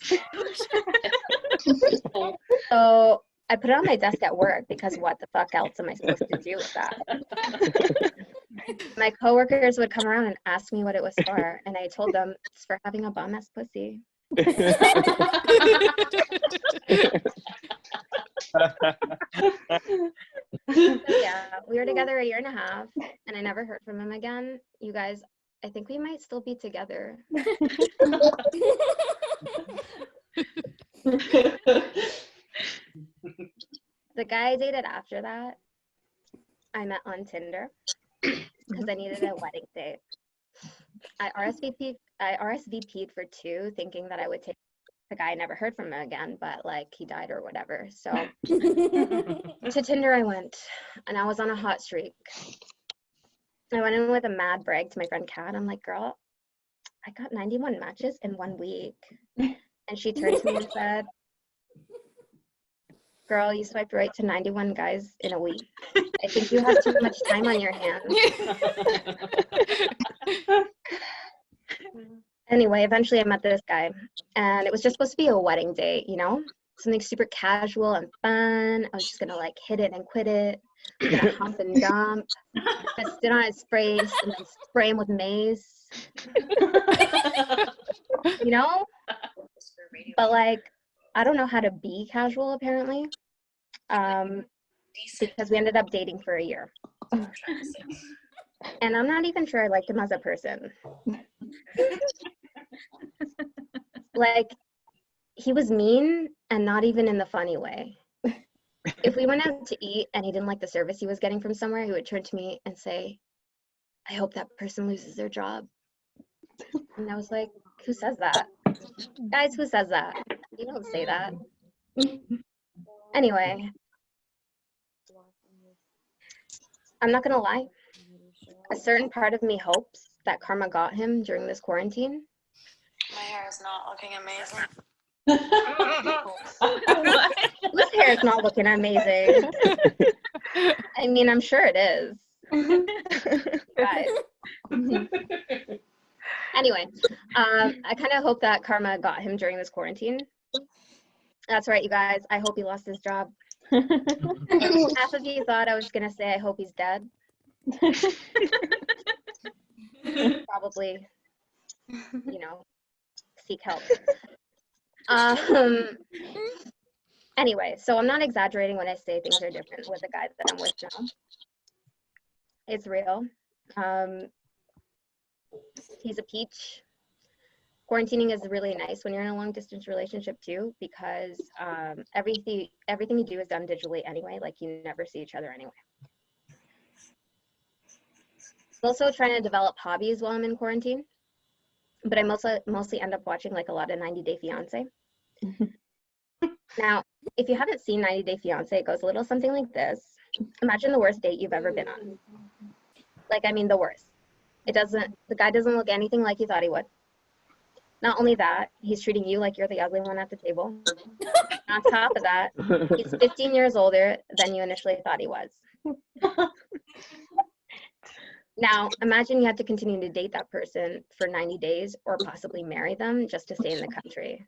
S2: So I put it on my desk at work because what the fuck else am I supposed to do with that? My coworkers would come around and ask me what it was for, and I told them it's for having a bum-ass pussy. So yeah, we were together a year and a half, and I never heard from him again. You guys, I think we might still be together. The guy I dated after that, I met on Tinder because I needed a wedding date. I RSVP'd for 2, thinking that I would take the guy. I never heard from him again, but like he died or whatever. So to Tinder I went, and I was on a hot streak. I went in with a mad brag to my friend Kat. I'm like, girl, I got 91 matches in 1 week. And she turned to me and said, girl, you swiped right to 91 guys in a week. I think you have too much time on your hands. Anyway, eventually I met this guy, and it was just supposed to be a wedding date, you know? Something super casual and fun. I was just gonna like hit it and quit it. I was gonna hump and dump. Gonna sit on his face and then spray him with mace. You know? But like, I don't know how to be casual apparently. Because we ended up dating for a year. And I'm not even sure I liked him as a person. Like, he was mean and not even in the funny way. If we went out to eat and he didn't like the service he was getting from somewhere, he would turn to me and say, I hope that person loses their job. And I was like, who says that? Guys, who says that? You don't say that. Anyway, I'm not gonna lie. A certain part of me hopes that karma got him during this quarantine.
S7: My hair is not looking amazing.
S2: Whose hair is not looking amazing? I mean, I'm sure it is. Guys. Anyway, I kind of hope that karma got him during this quarantine. That's right, you guys. I hope he lost his job. Half of you thought I was gonna say I hope he's dead. Probably, you know, seek help. Anyway, so I'm not exaggerating when I say things are different with the guy that I'm with now. It's real. He's a peach. Quarantining is really nice when you're in a long distance relationship too, because everything you do is done digitally anyway. Like you never see each other anyway. Also trying to develop hobbies while I'm in quarantine, but I mostly end up watching like a lot of 90 Day Fiance. Now, if you haven't seen 90 Day Fiance, it goes a little something like this. Imagine the worst date you've ever been on. Like, I mean the worst. The guy doesn't look anything like you thought he would. Not only that, he's treating you like you're the ugly one at the table. On top of that, he's 15 years older than you initially thought he was. Now, imagine you had to continue to date that person for 90 days or possibly marry them just to stay in the country.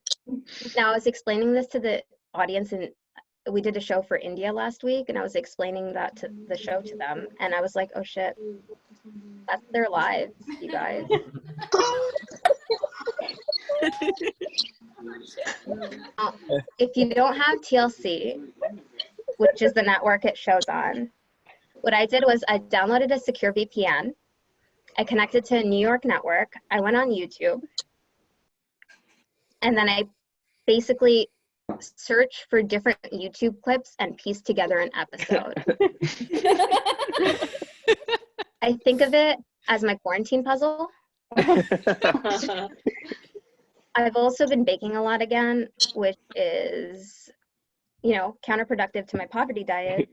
S2: Now, I was explaining this to the audience, and we did a show for India last week, and I was explaining that to the show to them, and I was like, oh shit, that's their lives, you guys. If you don't have TLC, which is the network it shows on, what I did was I downloaded a secure VPN. I connected to a New York network. I went on YouTube. And then I basically searched for different YouTube clips and pieced together an episode. I think of it as my quarantine puzzle. I've also been baking a lot again, which is, you know, counterproductive to my poverty diet,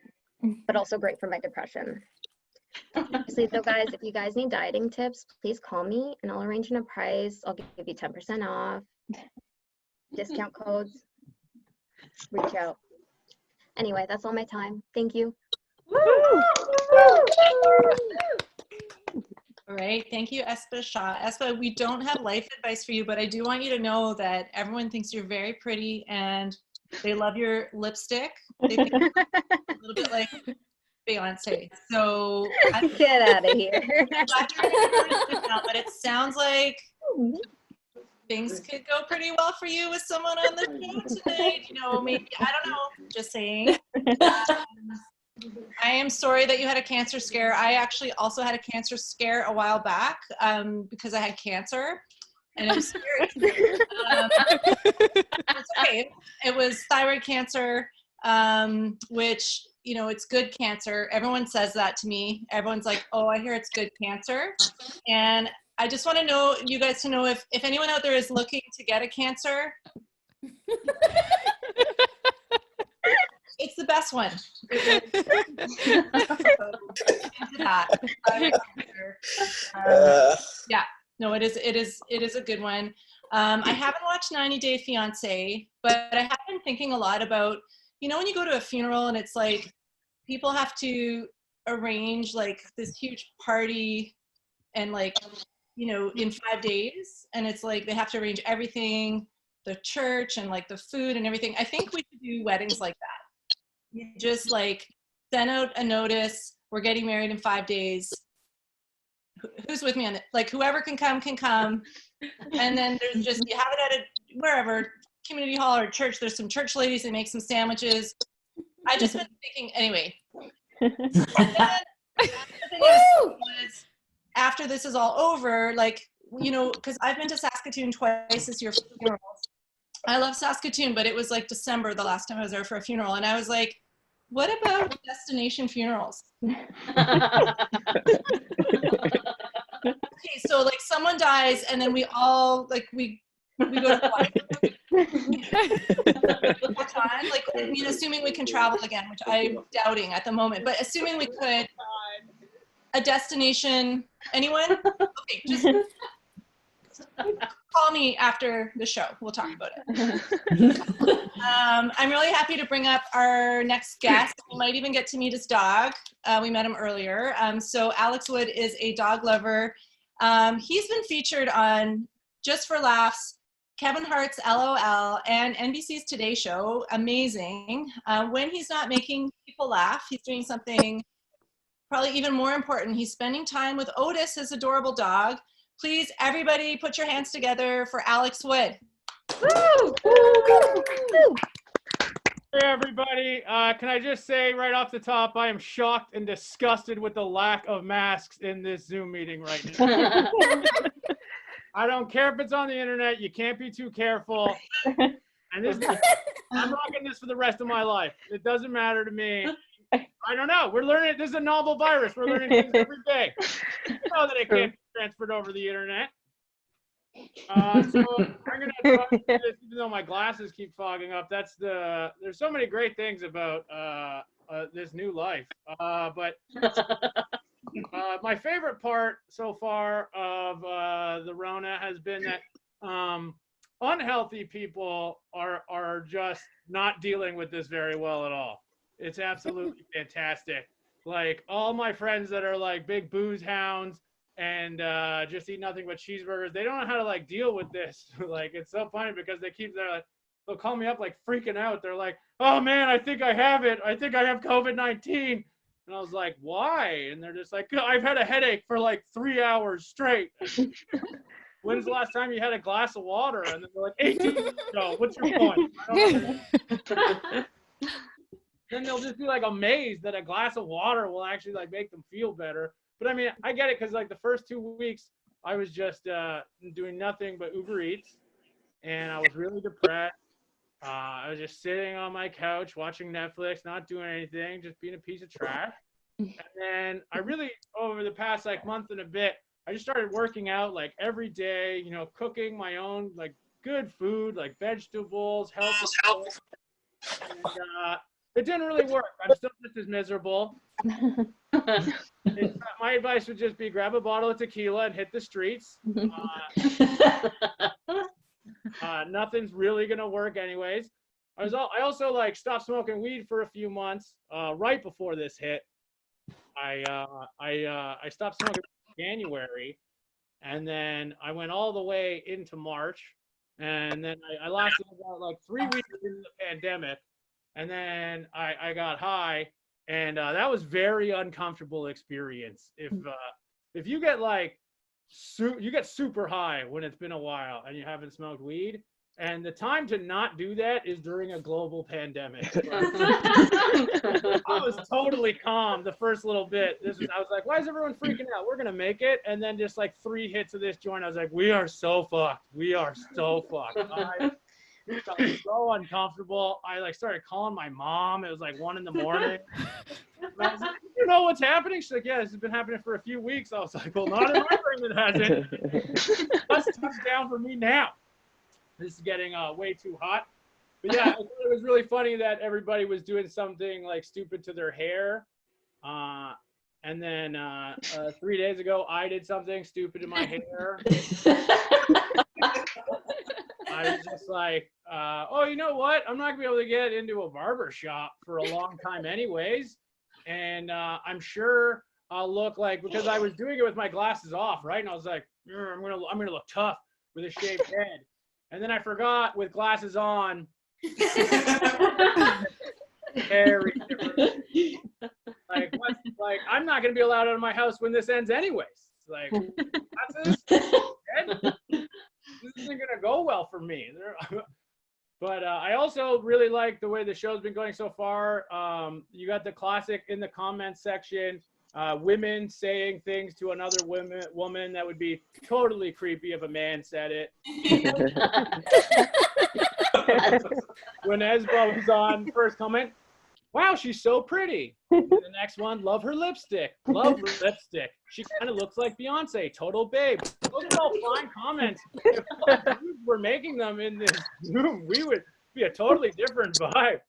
S2: but also great for my depression. Seriously though, guys, if you guys need dieting tips, please call me and I'll arrange a price. I'll give you 10% off. Discount codes. Reach out. Anyway, that's all my time. Thank you.
S4: All right, thank you, Espa Shah. Espa, we don't have life advice for you, but I do want you to know that everyone thinks you're very pretty and they love your lipstick. They think you're a little bit like Beyonce. So
S2: Get out of here.
S4: but it sounds like things could go pretty well for you with someone on the show tonight. You know, maybe, I don't know, just saying. I am sorry that you had a cancer scare. I actually also had a cancer scare a while back because I had cancer, and it was scary. It's okay. It was thyroid cancer, which, you know, it's good cancer. Everyone says that to me. Everyone's like, oh, I hear it's good cancer. And I just want to know, you guys to know if anyone out there is looking to get a cancer, it's the best one. Yeah, no, it is a good one. I haven't watched 90 Day Fiancé, but I have been thinking a lot about, you know, when you go to a funeral and it's like people have to arrange like this huge party and like, you know, in 5 days, and it's like they have to arrange everything, the church and like the food and everything. I think we should do weddings like that. You just like send out a notice, we're getting married in 5 days. Who's with me on it? Like whoever can come can come. And then there's just, you have it at a wherever, community hall or church, there's some church ladies that make some sandwiches. I just been thinking, anyway. And then, the thing is, after this is all over, like, you know, because I've been to Saskatoon twice this year for funerals. I love Saskatoon, but it was like December the last time I was there for a funeral. And I was like, what about destination funerals? Okay, so like someone dies and then we all, like we go to time, like, I mean, assuming we can travel again, which I'm doubting at the moment, but assuming we could, a destination, anyone? Okay, just call me after the show. We'll talk about it. I'm really happy to bring up our next guest. We might even get to meet his dog. We met him earlier. So Alex Wood is a dog lover. He's been featured on Just for Laughs, Kevin Hart's LOL, and NBC's Today Show. Amazing. When he's not making people laugh, he's doing something probably even more important. He's spending time with Otis, his adorable dog. Please, everybody, put your hands together for Alex Wood.
S6: Woo! Hey, everybody. Can I just say right off the top, I am shocked and disgusted with the lack of masks in this Zoom meeting right now. I don't care if it's on the internet. You can't be too careful. And this, I'm rocking this for the rest of my life. It doesn't matter to me. I don't know. We're learning. This is a novel virus. We're learning things every day. You know that it can't be transferred over the internet. So I'm gonna talk to this, even though my glasses keep fogging up. There's so many great things about this new life. But my favorite part so far of the Rona has been that unhealthy people are just not dealing with this very well at all. It's absolutely fantastic. Like all my friends that are like big booze hounds and just eat nothing but cheeseburgers, they don't know how to like deal with this. Like it's so funny because they're like, they'll call me up like freaking out. They're like, oh man, I think I have it. I think I have COVID-19. And I was like, why? And they're just like, I've had a headache for like 3 hours straight. When's the last time you had a glass of water? And then they're like, 18 years ago. What's your point? I don't Then they'll just be like amazed that a glass of water will actually like make them feel better. But I mean, I get it because like the first 2 weeks, I was just doing nothing but Uber Eats, and I was really depressed. I was just sitting on my couch watching Netflix, not doing anything, just being a piece of trash. And then I really, over the past like month and a bit, I just started working out like every day, you know, cooking my own like good food, like vegetables, healthy food. And it didn't really work. I'm still just as miserable. My advice would just be grab a bottle of tequila and hit the streets. Nothing's really gonna work anyways. I also like stopped smoking weed for a few months right before this hit. I stopped smoking in January, and then I went all the way into March, and then I lasted about like 3 weeks into the pandemic, and then I got high, and that was very uncomfortable experience. If you get like you get super high when it's been a while and you haven't smoked weed, and the time to not do that is during a global pandemic. I was totally calm the first little bit. I was like, why is everyone freaking out? We're gonna make it. And then just like 3 hits of this joint, I was like, we are so fucked. We are so fucked. I felt so uncomfortable. I like started calling my mom. It was like 1 a.m. I was like, you know what's happening? She's like, yeah, this has been happening for a few weeks. I was like, well, not in my brain, it hasn't. Let's touch down for me now. This is getting way too hot. But yeah, I thought it was really funny that everybody was doing something like stupid to their hair. And then 3 days ago, I did something stupid to my hair. I was just like, oh, you know what? I'm not gonna be able to get into a barber shop for a long time anyways. And I'm sure I'll look like, because I was doing it with my glasses off, right? And I was like, I'm gonna look tough with a shaved head. And then I forgot with glasses on. Very different. Like I'm not gonna be allowed out of my house when this ends anyways. Like glasses, head, this isn't gonna go well for me. But I also really like the way the show's been going so far. You got the classic in the comments section, women saying things to another woman that would be totally creepy if a man said it. When Esba was on, first comment, wow, she's so pretty. And the next one, love her lipstick. Love her lipstick. She kind of looks like Beyonce, total babe. Those are all fine comments. If dudes were making them in this room, we would be a totally different vibe.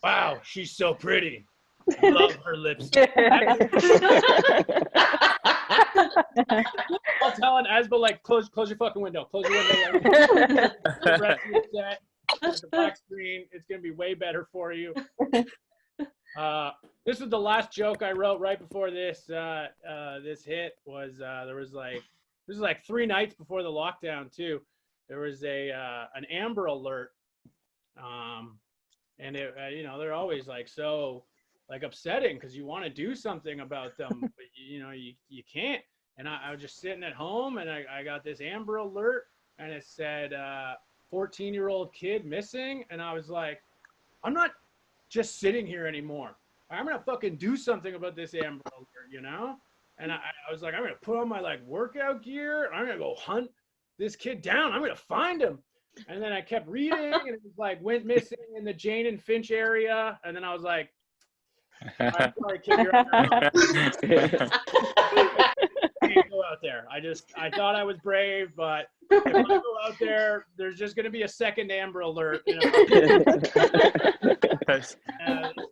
S6: Wow, she's so pretty. Love her lipstick. I'll tell an Asba, like, close your fucking window. Close your window. The rest of the set. There's a black screen. It's gonna be way better for you. This was the last joke I wrote right before this this hit. Was this was like 3 nights before the lockdown too. There was an Amber Alert, and it you know, they're always like so like upsetting because you want to do something about them, but you know you can't. And I was just sitting at home, and I got this Amber Alert, and it said 14-year-old kid missing, and I was like, I'm not just sitting here anymore. I'm gonna fucking do something about this Amber Alert, you know? And I was like, I'm gonna put on my like workout gear, and I'm gonna go hunt this kid down. I'm gonna find him. And then I kept reading, and it was like went missing in the Jane and Finch area, and then I was like, all right, sorry, kid, you're out. Can't go out there. I thought I was brave, but if I go out there, there's just going to be a second Amber Alert. You know? It's gonna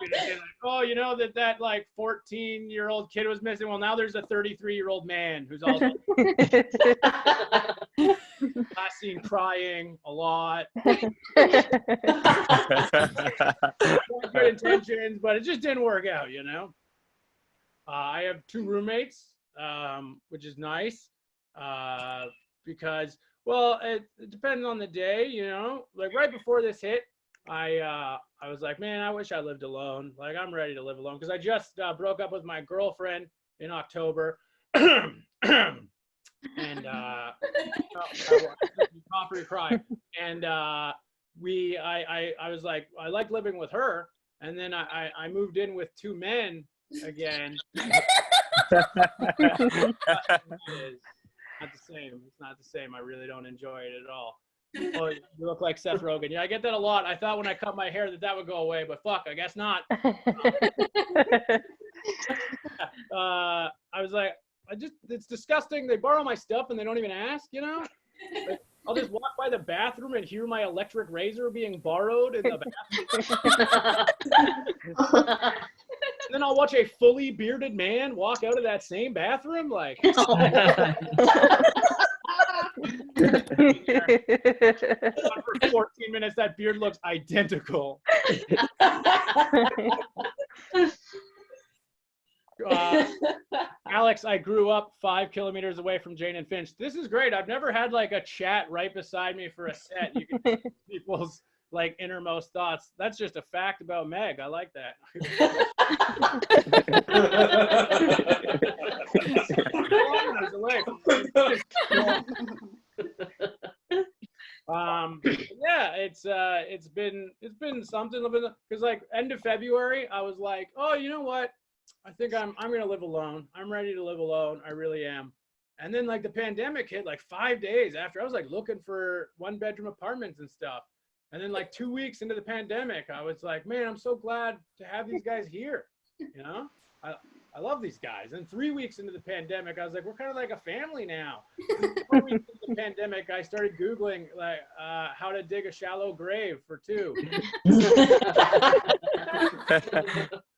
S6: be like, oh, you know that like 14-year-old kid was missing. Well, now there's a 33-year-old man who's also last seen crying a lot. Good intentions, but it just didn't work out. You know. I have 2 roommates. Which is nice, because, well, it depends on the day, you know. Like right before this hit, I was like, man, I wish I lived alone. Like I'm ready to live alone because I just broke up with my girlfriend in October, and cough or you cry, and I was like, I like living with her, and then I moved in with 2 men again. It's not the same. It's not the same. I really don't enjoy it at all. Oh, you look like Seth Rogen. Yeah, I get that a lot. I thought when I cut my hair that would go away, but fuck, I guess not. I was like, it's disgusting. They borrow my stuff and they don't even ask, you know? I'll just walk by the bathroom and hear my electric razor being borrowed in the bathroom. And then I'll watch a fully bearded man walk out of that same bathroom. Like, for 14 minutes, that beard looks identical. Alex, I grew up 5 kilometers away from Jane and Finch. This is great. I've never had like a chat right beside me for a set. You can see people's like innermost thoughts. That's just a fact about Meg. I like that. Yeah, it's been something because like end of February, I was like, oh, you know what? I think I'm gonna live alone. I'm ready to live alone. I really am. And then like the pandemic hit like 5 days after. I was like looking for 1-bedroom apartments and stuff. And then like 2 weeks into the pandemic, I was like, man, I'm so glad to have these guys here. You know, I love these guys. And 3 weeks into the pandemic, I was like, we're kind of like a family now. 4 weeks into the pandemic, I started Googling like how to dig a shallow grave for 2.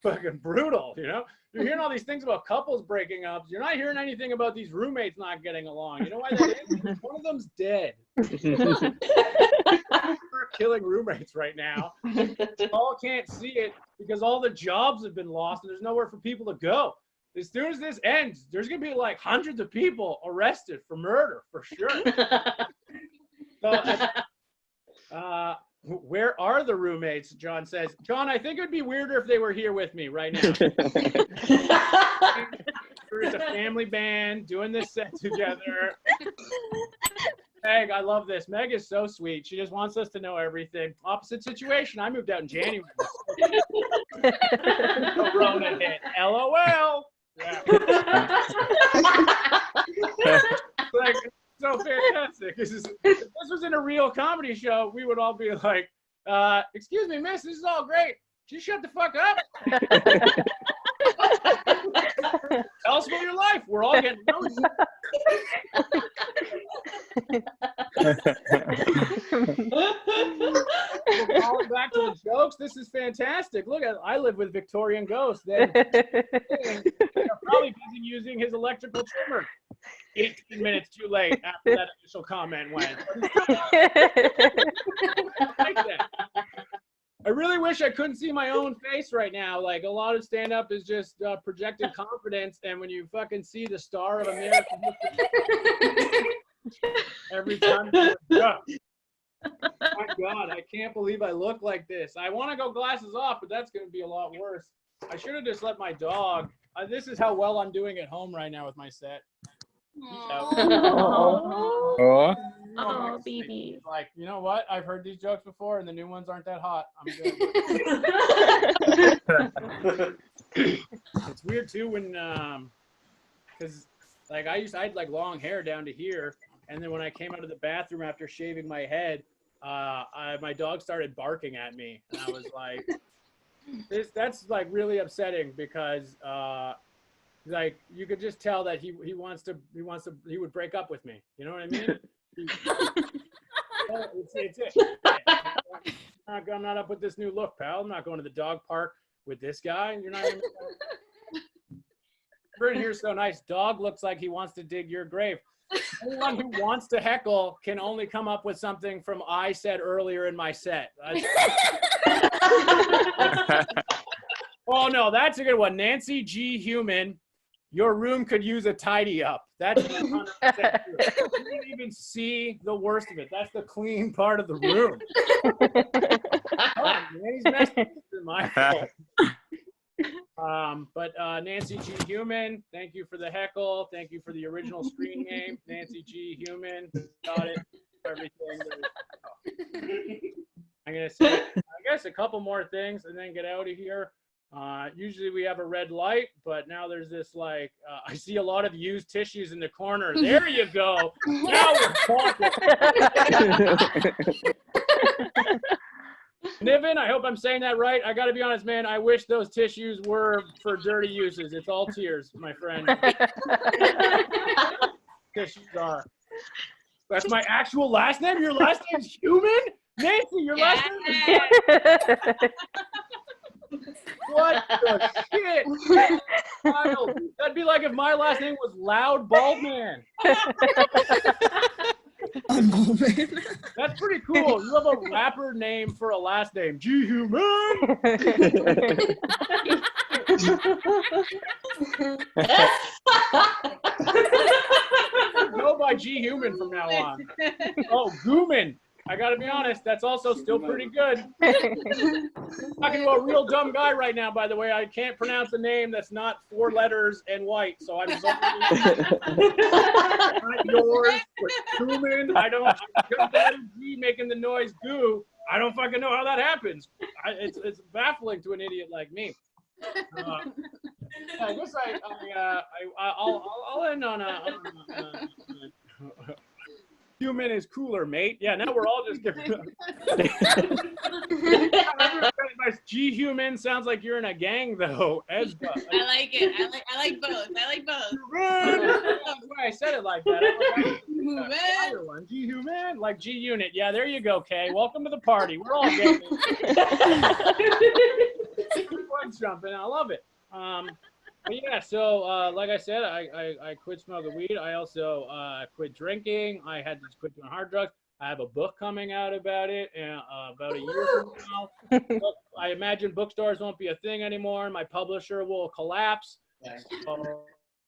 S6: Fucking brutal, you know? You're hearing all these things about couples breaking up. You're not hearing anything about these roommates not getting along. You know why that is? One of them's dead. We're killing roommates right now. All can't see it because all the jobs have been lost and there's nowhere for people to go. As soon as this ends, there's gonna be like hundreds of people arrested for murder for sure. So, where are the roommates? John says. John, I think it would be weirder if they were here with me right now. It's a family band doing this set together. Meg, I love this. Meg is so sweet. She just wants us to know everything. Opposite situation. I moved out in January. Corona hit. LOL. Yeah. Like, so fantastic. If this was in a real comedy show, we would all be like, excuse me, miss, this is all great. Just shut the fuck up. Tell us about your life. We're all getting nosy. Calling back to the jokes. This is fantastic. Look, I live with Victorian ghosts. They're probably busy using his electrical trimmer. 18 minutes too late after that initial comment went. Like that. I really wish I couldn't see my own face right now. Like a lot of stand-up is just projecting confidence, and when you fucking see the star of American history every time, my God, I can't believe I look like this. I want to go glasses off, but that's going to be a lot worse. I should have just let my dog. This is how well I'm doing at home right now with my set.
S8: Oh,
S1: baby.
S6: Like, you know what? I've heard these jokes before, and the new ones aren't that hot. I'm good. It's weird too when, because like I had like long hair down to here, and then when I came out of the bathroom after shaving my head, my dog started barking at me, and I was like, that's like really upsetting because. Like you could just tell that he would break up with me. You know what I mean? It's it. I'm not up with this new look, pal. I'm not going to the dog park with this guy. You're not even. Everyone here's so nice. Dog looks like he wants to dig your grave. Anyone who wants to heckle can only come up with something from I said earlier in my set. Oh no, that's a good one. Nancy G. Human. Your room could use a tidy up. That's 100% true. You didn't even see the worst of it. That's the clean part of the room. Oh, man, he's messed up. This is my fault. But Nancy G. Human, thank you for the heckle. Thank you for the original screen name, Nancy G. Human. Got it. Everything. I'm gonna say, I guess, a couple more things and then get out of here. Usually we have a red light, but now there's this like, I see a lot of used tissues in the corner. There you go. Now we're talking. Niven, I hope I'm saying that right. I got to be honest, man. I wish those tissues were for dirty uses. It's all tears, my friend. Tissues are. That's my actual last name? Your last name's Human? Nancy, your last name is what the shit? Wild. That'd be like if my last name was Loud Bald Man. That's pretty cool. You have a rapper name for a last name. G-Human. Go by G-Human from now on. Oh, Gooman. I gotta be honest, that's also still pretty good. Talking to a real dumb guy right now, by the way. I can't pronounce a name that's not 4 letters and white, so I'm sorry. Not yours, but Gooman. I don't. I'm just G making the noise goo. I don't fucking know how that happens. It's baffling to an idiot like me. I guess I'll end on a Human is cooler, mate. Yeah, now we're all just giving up. G-Human sounds like you're in a gang, though. Esba.
S8: I like it. I like both. I like both.
S6: That's why I said it like that. Like G-Human, like G-Unit. Yeah, there you go, Kay. Welcome to the party. We're all getting it. Everyone's jumping. I love it. But yeah, so like I said, I quit smoking weed. I also quit drinking. I had to quit doing hard drugs. I have a book coming out about it about a year from now. I imagine bookstores won't be a thing anymore. My publisher will collapse. So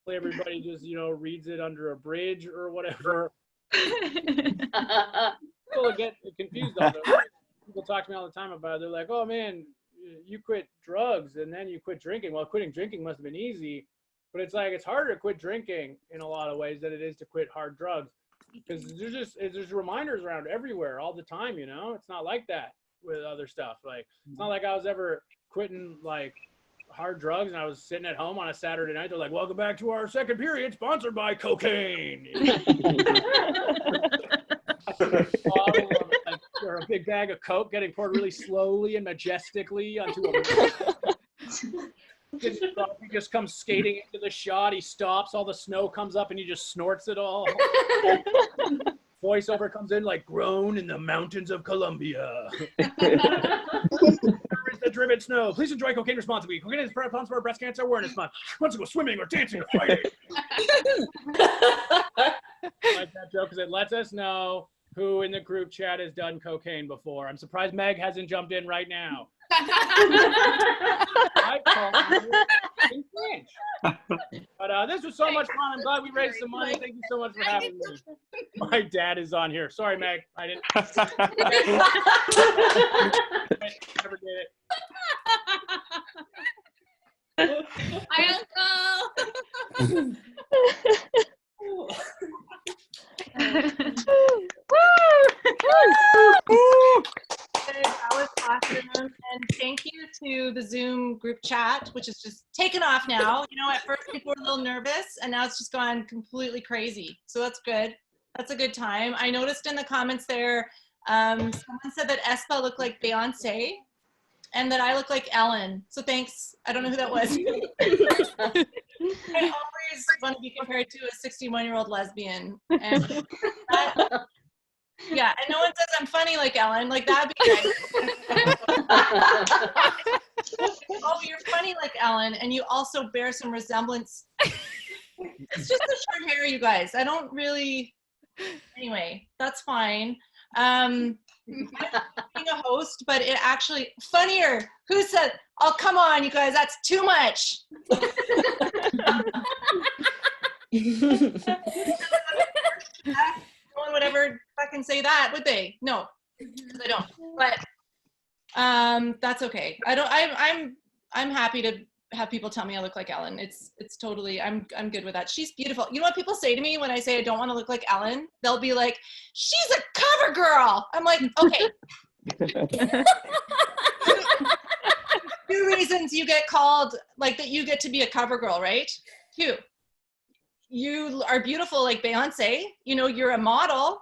S6: everybody just, reads it under a bridge or whatever. People get confused all the time. People talk to me all the time about it. They're like, oh, man, you quit drugs and then you quit drinking. Well, quitting drinking must have been easy, but it's like it's harder to quit drinking in a lot of ways than it is to quit hard drugs, because there's reminders around everywhere all the time. It's not like that with other stuff. Like it's not like I was ever quitting like hard drugs and I was sitting at home on a Saturday night. They're like, welcome back to our second period, sponsored by cocaine. Or a big bag of Coke getting poured really slowly and majestically onto a he just comes skating into the shot. He stops, all the snow comes up, and he just snorts it all. Voiceover comes in like, grown in the mountains of Colombia. The driven snow. Please enjoy cocaine responsibly. Cocaine is responsible for breast cancer awareness month. Wants to go swimming or dancing or fighting. I like that joke because it lets us know who in the group chat has done cocaine before. I'm surprised Meg hasn't jumped in right now. But this was so much fun. I'm glad we raised some money. Thank you so much for having me. My dad is on here. Sorry, Meg. I didn't. Never did it.
S8: Hi, Uncle.
S4: That was awesome, and thank you to the Zoom group chat, which is just taken off now. At first people were a little nervous, and now it's just gone completely crazy. So that's good. That's a good time. I noticed in the comments there, someone said that Espa looked like Beyonce, and that I look like Ellen. So thanks. I don't know who that was. I always want to be compared to a 61-year-old lesbian. And yeah, and no one says I'm funny like Ellen. Like, that'd be great. Oh, you're funny like Ellen, and you also bear some resemblance. It's just the short hair, you guys. I don't really. Anyway, that's fine. I'm being a host, but it actually funnier. Who said? Oh, come on, you guys. That's too much. No one would ever fucking say that, would they? No, they don't. But that's okay. I'm happy to have people tell me I look like Ellen. It's totally. I'm good with that. She's beautiful. You know what people say to me when I say I don't want to look like Ellen? They'll be like, "She's a cover girl." I'm like, okay. 2 reasons you get called like that. You get to be a cover girl, right? 2. You are beautiful like Beyonce. You're a model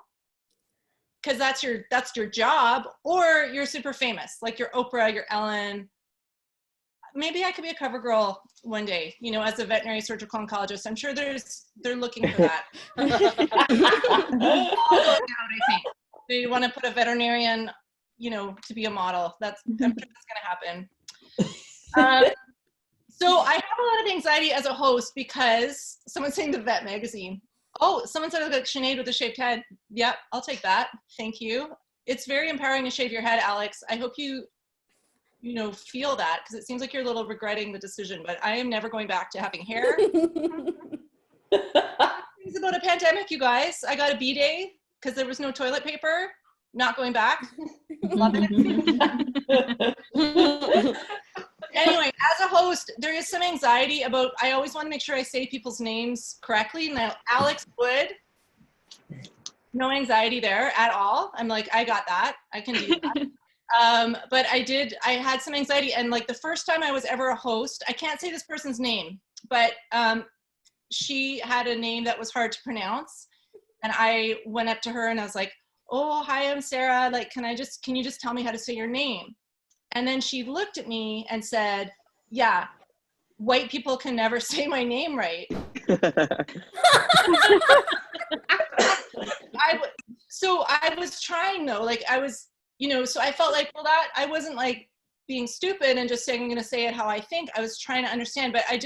S4: because that's your job, or you're super famous like you're Oprah, you're Ellen. maybe I could be a cover girl one day, you know, as a veterinary surgical oncologist. I'm sure they're looking for that. I think they want to put a veterinarian, you know, to be a model. I'm sure that's going to happen. So I have a lot of anxiety as a host because someone's saying the Vet magazine. Oh, someone said I look like Sinead with a shaved head. Yep, I'll take that. Thank you. It's very empowering to shave your head, Alex. I hope you know, feel that, because it seems like you're a little regretting the decision, but I am never going back to having hair. Things about a pandemic, you guys. I got a B-day because there was no toilet paper. Not going back. Loving it. Anyway, as a host, there is some anxiety about, I always want to make sure I say people's names correctly. Now, Alex Wood, no anxiety there at all. I'm like, I got that. I can do that. But I had some anxiety, and like the first time I was ever a host, I can't say this person's name, but she had a name that was hard to pronounce. And I went up to her and I was like, oh, hi, I'm Sarah. Like, can you just tell me how to say your name? And then she looked at me and said, yeah, white people can never say my name right. So I was trying though, like I was, you know, so I felt like, well, that I wasn't like being stupid and just saying, I'm going to say it how I think. I was trying to understand, but I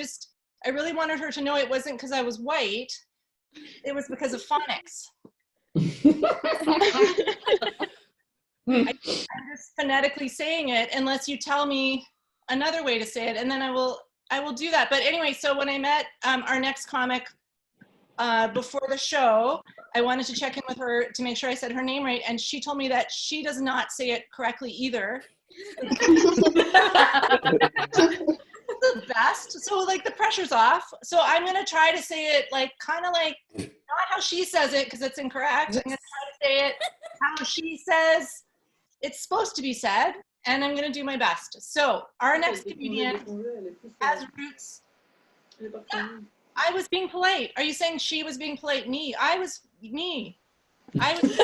S4: really wanted her to know it wasn't because I was white. It was because of phonics. I'm just phonetically saying it unless you tell me another way to say it, and then I will do that. But anyway, so when I met our next comic before the show, I wanted to check in with her to make sure I said her name right, and she told me that she does not say it correctly either. The best. So like the pressure's off. So I'm gonna try to say it like kind of like not how she says it because it's incorrect. I'm gonna try to say it how she says it's supposed to be said, and I'm gonna do my best. So our next comedian has roots. Yeah, I was being polite. Are you saying she was being polite? Me. I was me. I was.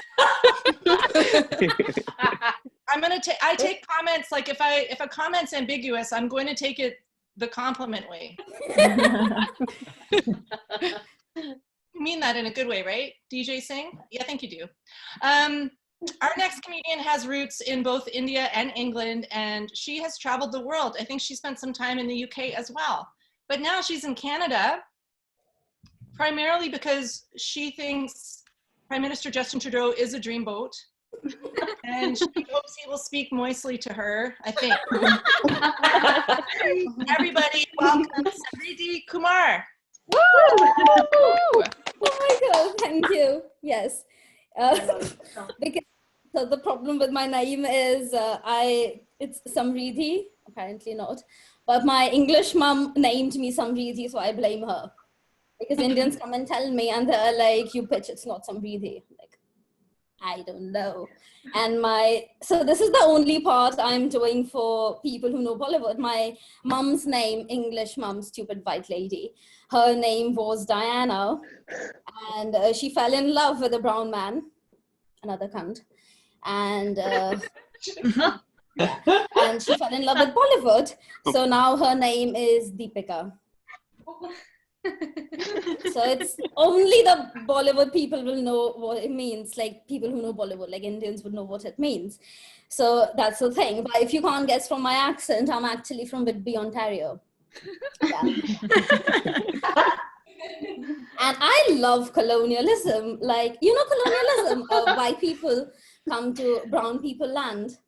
S4: I take comments like if a comment's ambiguous, I'm going to take it the compliment way. You mean that in a good way, right? DJ Singh? Yeah, I think you do. Our next comedian has roots in both India and England, and she has traveled the world. I think she spent some time in the UK as well. But now she's in Canada, primarily because she thinks Prime Minister Justin Trudeau is a dreamboat. And she hopes he will speak moistly to her, I think. Everybody, welcome Samriti Kumar.
S9: Woo! Oh my God, thank you. Yes. Because so the problem with my name is it's Samriddhi, apparently not. But my English mom named me Samriddhi, so I blame her. Because Indians come and tell me and they're like, you bitch, it's not Samriddhi. Like, I don't know. And so this is the only part I'm doing for people who know Bollywood. My mom's name, English mom, stupid white lady, her name was Diana. And she fell in love with a brown man, another cunt. And, and she fell in love with Bollywood. So now her name is Deepika. So it's only the Bollywood people will know what it means, like people who know Bollywood, like Indians would know what it means. So that's the thing. But if you can't guess from my accent, I'm actually from Whitby, Ontario. Yeah. And I love colonialism. Like, you know, colonialism, white people come to brown people land.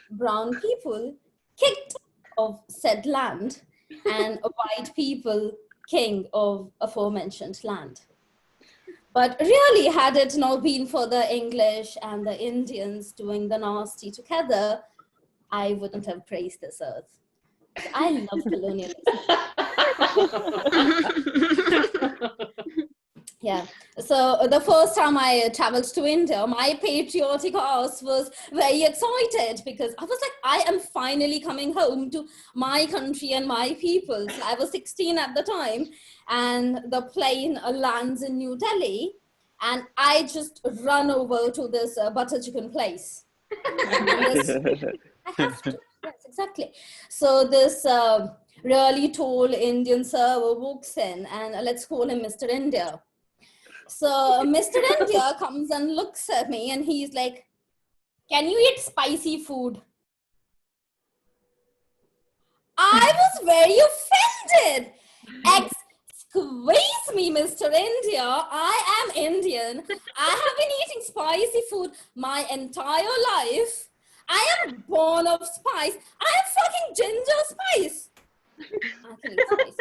S9: Brown people kicked off said land, and white people king of aforementioned land. But really, had it not been for the English and the Indians doing the nasty together, I wouldn't have praised this earth. I love colonialism. Yeah. So the first time I traveled to India, my patriotic ass was very excited because I was like, I am finally coming home to my country and my people. So I was 16 at the time, and the plane lands in New Delhi, and I just run over to this butter chicken place. I have to. Yes, exactly. So this really tall Indian server walks in, and let's call him Mr. India. So Mr. India comes and looks at me, and he's like, "Can you eat spicy food?" I was very offended. Excuse me, Mr. India. I am Indian. I have been eating spicy food my entire life. I am born of spice. I am fucking ginger spice. I can eat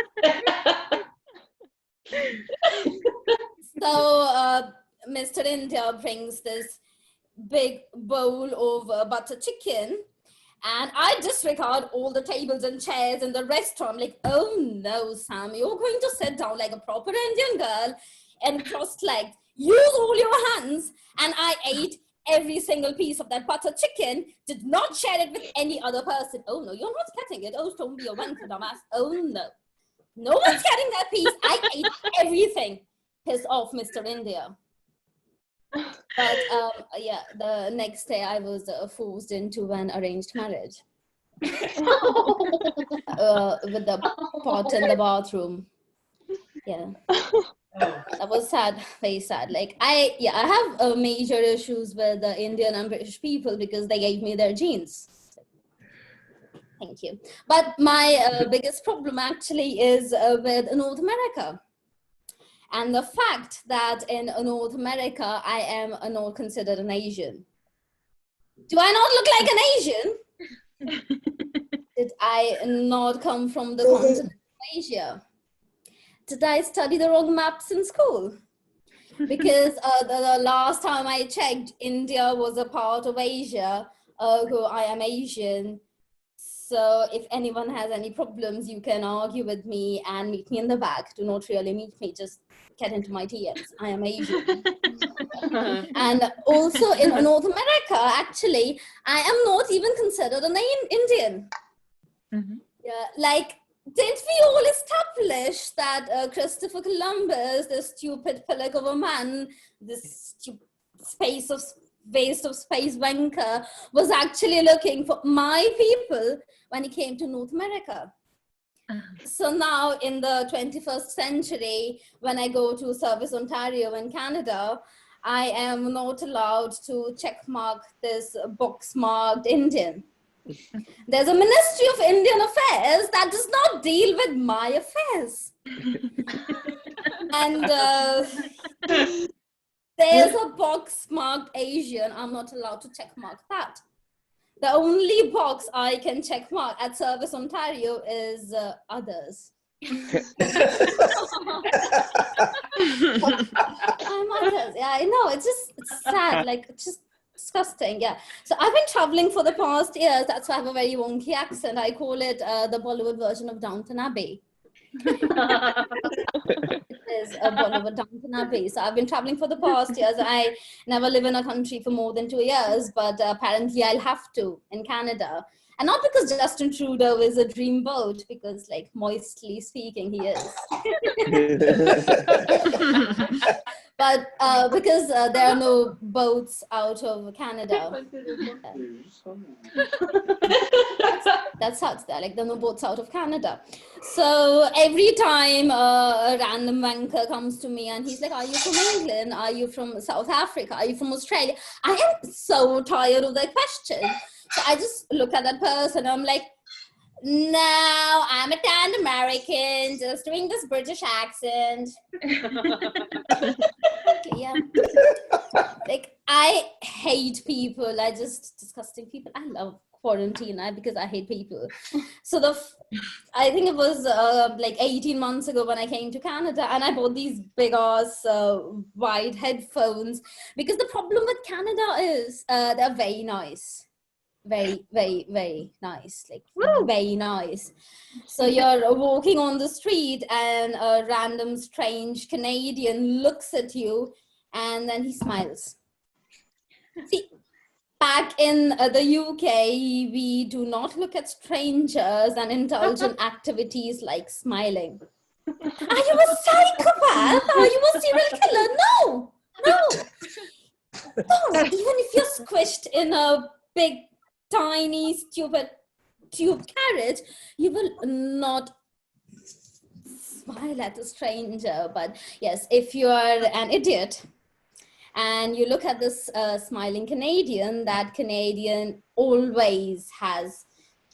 S9: spice. So Mr. India brings this big bowl of butter chicken. And I disregard all the tables and chairs in the restaurant. Like, oh no, Sam, you're going to sit down like a proper Indian girl and cross-legged. Use all your hands. And I ate every single piece of that butter chicken, did not share it with any other person. Oh no, you're not getting it. Oh, don't be a wanker, dumbass. Oh no. No one's getting that piece. I ate everything. Piss off, Mr. India. But yeah, the next day I was forced into an arranged marriage with the pot in the bathroom. Yeah, that was sad, very sad. Like I have major issues with the Indian and British people because they gave me their genes. Thank you. But my biggest problem actually is with North America. And the fact that in North America, I am not considered an Asian. Do I not look like an Asian? Did I not come from the continent of Asia? Did I study the wrong maps in school? Because the last time I checked, India was a part of Asia. Ergo, I am Asian. So if anyone has any problems, you can argue with me and meet me in the back. Do not really meet me, just get into my DMs. I am Asian. And also in North America, actually, I am not even considered an Indian. Yeah, like, didn't we all establish that Christopher Columbus, this stupid pillock of a man, this waste of space wanker, was actually looking for my people when he came to North America? So now in the 21st century, when I go to Service Ontario in Canada, I am not allowed to checkmark this box marked Indian. There's a Ministry of Indian Affairs that does not deal with my affairs. And there's a box marked Asian. I'm not allowed to checkmark that. The only box I can checkmark at Service Ontario is others. I'm others. Yeah, I know. It's sad. Like, it's just disgusting. Yeah. So I've been traveling for the past years. That's why I have a very wonky accent. I call it the Bollywood version of Downton Abbey. It is a Bollywood Downton Abbey. So I've been traveling for the past years. I never live in a country for more than 2 years, but apparently I'll have to in Canada. And not because Justin Trudeau is a dreamboat, because, like, moistly speaking, he is. But because there are no boats out of Canada. That's how it's there. Like, there are no boats out of Canada. So every time a random wanker comes to me and he's like, are you from England? Are you from South Africa? Are you from Australia? I am so tired of that question. So I just look at that person and I'm like, no, I'm a tanned American, just doing this British accent. Okay, yeah. Like, I hate people. I just disgusting people. I love quarantine because I hate people. So I think it was like 18 months ago when I came to Canada and I bought these big ass wide headphones because the problem with Canada is they're very nice. Very, very, very nice. Like, very nice. So you're walking on the street and a random strange Canadian looks at you and then he smiles. See, back in the UK, we do not look at strangers and indulge in activities like smiling. Are you a psychopath? Are you a serial killer? No, no. No, even if you're squished in a big, tiny, stupid tube carriage, you will not smile at a stranger. But yes, if you are an idiot and you look at this smiling Canadian, that Canadian always has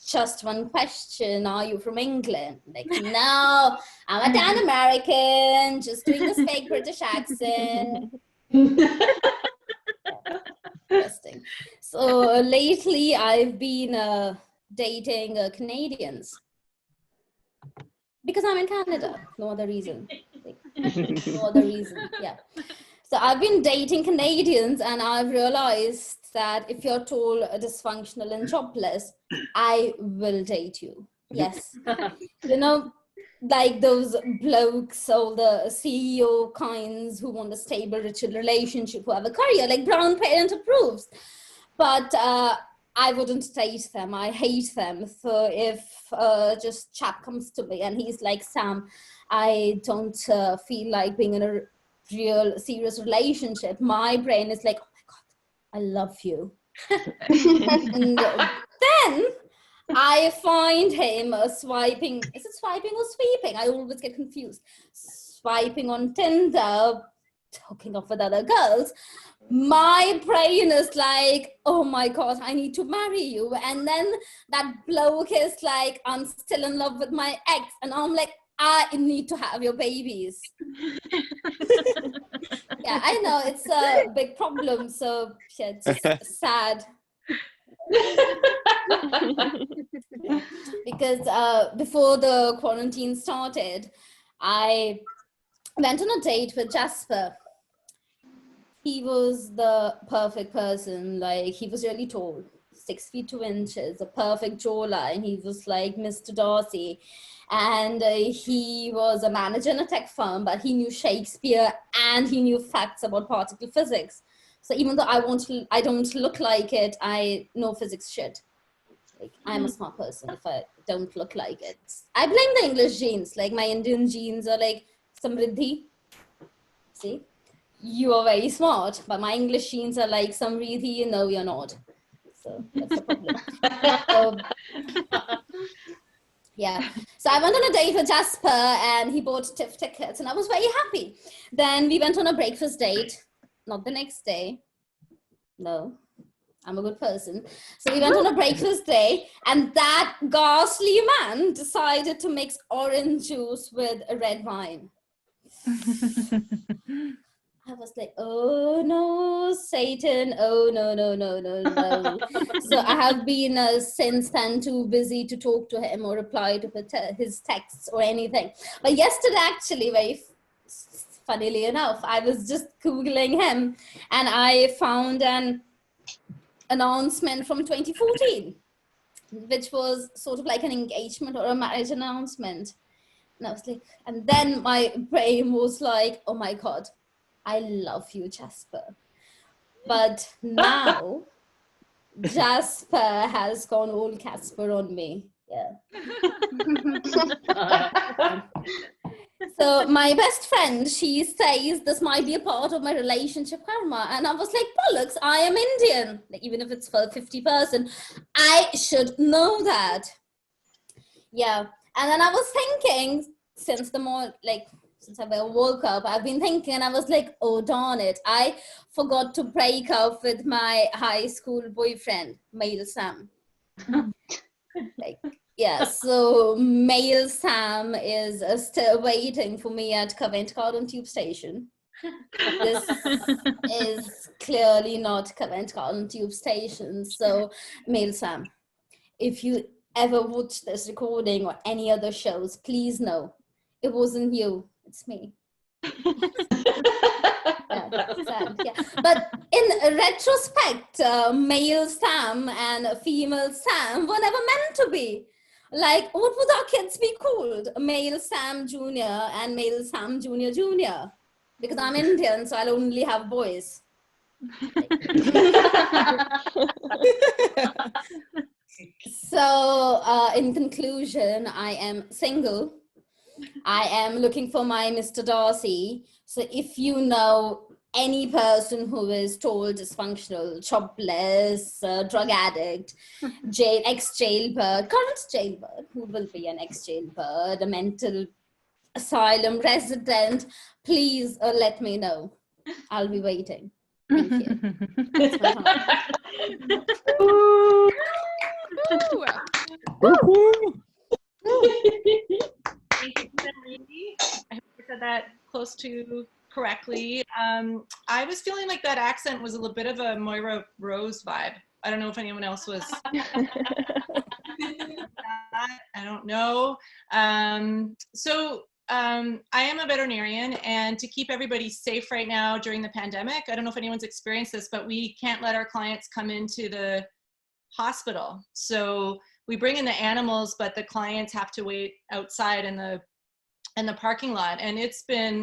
S9: just one question: are you from England? Like, no, I'm a Dan American, just doing this fake British accent. Interesting. So lately I've been dating Canadians because I'm in Canada. No other reason. Like, no other reason. Yeah. So I've been dating Canadians, and I've realized that if you're tall, dysfunctional, and jobless, I will date you. Yes. You know, like those blokes or the CEO kinds who want a stable, rich relationship, who have a career, like brown parent approves. But I wouldn't date them. I hate them. So if just chap comes to me and he's like, Sam, I don't feel like being in a real serious relationship, my brain is like, oh my God, I love you. And then I find him swiping. Is it swiping or sweeping? I always get confused. Swiping on Tinder, talking off with other girls. My brain is like, oh my God, I need to marry you. And then that bloke is like, I'm still in love with my ex. And I'm like, I need to have your babies. Yeah, I know it's a big problem. So yeah, it's sad. Because before the quarantine started, I went on a date with Jasper. He was the perfect person. Like, he was really tall, 6 feet 2 inches, a perfect jawline. He was like Mr. Darcy. And he was a manager in a tech firm, but he knew Shakespeare and he knew facts about particle physics. So even though I don't look like it, I know physics shit. Like, I'm a smart person if I don't look like it. I blame the English genes. Like, my Indian genes are like Samriddhi. See? You are very smart, but my English genes are like Samriddhi, no, you're not. So that's the problem. Yeah. So I went on a date with Jasper and he bought TIFF tickets and I was very happy. Then we went on a breakfast date, not the next day. No, I'm a good person. So we went on a breakfast day and that ghastly man decided to mix orange juice with red wine. I was like, oh no, Satan, oh no, no, no, no, no. So I have been since then too busy to talk to him or reply to his texts or anything. But yesterday, actually, very funnily enough, I was just Googling him and I found an announcement from 2014, which was sort of like an engagement or a marriage announcement. And I was like, and then my brain was like, oh my God, I love you, Jasper. But now, Jasper has gone all Casper on me. Yeah. So my best friend, she says this might be a part of my relationship karma. And I was like, bollocks, I am Indian. Like, even if it's for 50%, I should know that. Yeah. And then I was thinking, since I woke up, I've been thinking, and I was like, oh, darn it. I forgot to break up with my high school boyfriend, Male Sam. Yeah, so Male Sam is still waiting for me at Covent Garden Tube Station. This is clearly not Covent Garden Tube Station. So, Male Sam, if you ever watch this recording or any other shows, please know it wasn't you. It's me. Yeah, sad, yeah. But in retrospect, Male Sam and female Sam were never meant to be. Like, what would our kids be called? Male Sam Jr. and Male Sam Jr. Jr. Because I'm Indian, so I'll only have boys. So, in conclusion, I am single. I am looking for my Mr. Darcy. So if you know any person who is told dysfunctional, jobless, drug addict, ex-jailbird, current jailbird, who will be an ex-jailbird, a mental asylum resident, please let me know. I'll be waiting. Thank you. That's my time.
S4: Thank you, Randy. I hope I said that close to correctly. I was feeling like that accent was a little bit of a Moira Rose vibe. I don't know if anyone else was. I don't know. I am a veterinarian, and to keep everybody safe right now during the pandemic, I don't know if anyone's experienced this, but we can't let our clients come into the hospital. So we bring in the animals, but the clients have to wait outside in the parking lot. And it's been,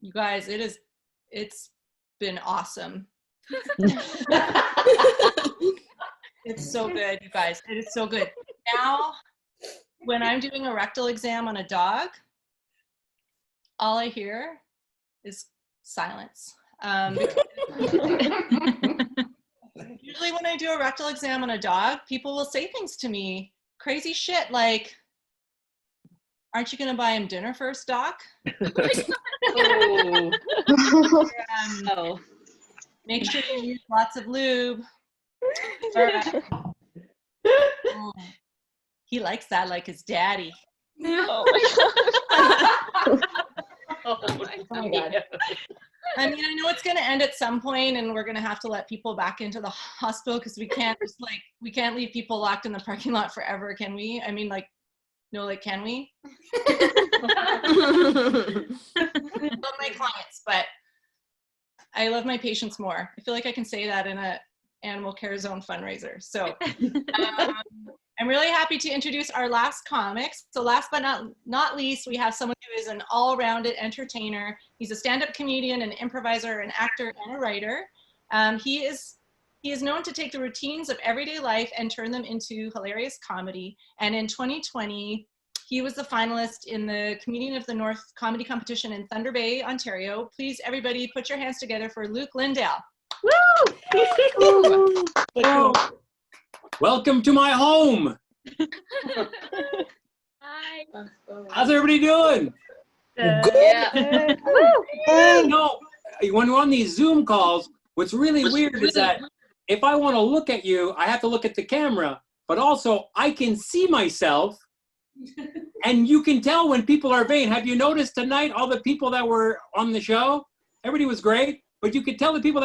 S4: you guys, it's been awesome. It's so good, you guys. It is so good. Now, when I'm doing a rectal exam on a dog, all I hear is silence. Usually when I do a rectal exam on a dog, people will say things to me, crazy shit like, aren't you gonna buy him dinner first, doc? Or, make sure you use lots of lube. Or, he likes that like his daddy.
S8: Oh my God.
S4: Oh my God. I mean, I know it's going to end at some point, and we're going to have to let people back into the hospital because we can't we can't leave people locked in the parking lot forever, can we? I mean, like, no, like, can we? I love my clients, but I love my patients more. I feel like I can say that in a Animal Care Zone fundraiser. So I'm really happy to introduce our last comics. So last but not least, we have someone who is an all-rounded entertainer. He's a stand-up comedian, an improviser, an actor, and a writer. He is known to take the routines of everyday life and turn them into hilarious comedy. And in 2020, he was the finalist in the Comedian of the North comedy competition in Thunder Bay, Ontario. Please, everybody, put your hands together for Luke Lynndale.
S10: Woo! Welcome to my home.
S8: Hi.
S10: How's everybody doing?
S8: Good.
S10: Yeah. No, when we're on these Zoom calls, what's really weird is that if I want to look at you, I have to look at the camera, but also I can see myself, and you can tell when people are vain. Have you noticed tonight all the people that were on the show? Everybody was great, but you could tell the people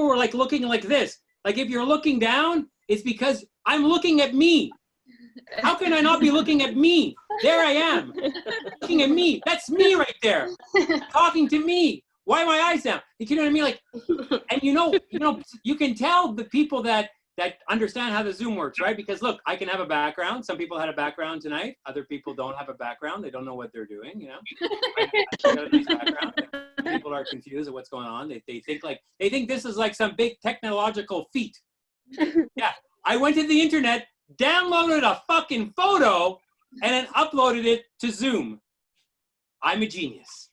S10: were like looking like this. Like if you're looking down, it's because I'm looking at me. How can I not be looking at me? There I am, looking at me. That's me right there, talking to me. Why are my eyes down? You know what I mean? Like, and you can tell the people that understand how the Zoom works, right? Because look, I can have a background. Some people had a background tonight. Other people don't have a background. They don't know what they're doing, you know? I got a nice background. People are confused at what's going on. They think this is like some big technological feat. Yeah, I went to the internet, downloaded a fucking photo, and then uploaded it to Zoom. I'm a genius.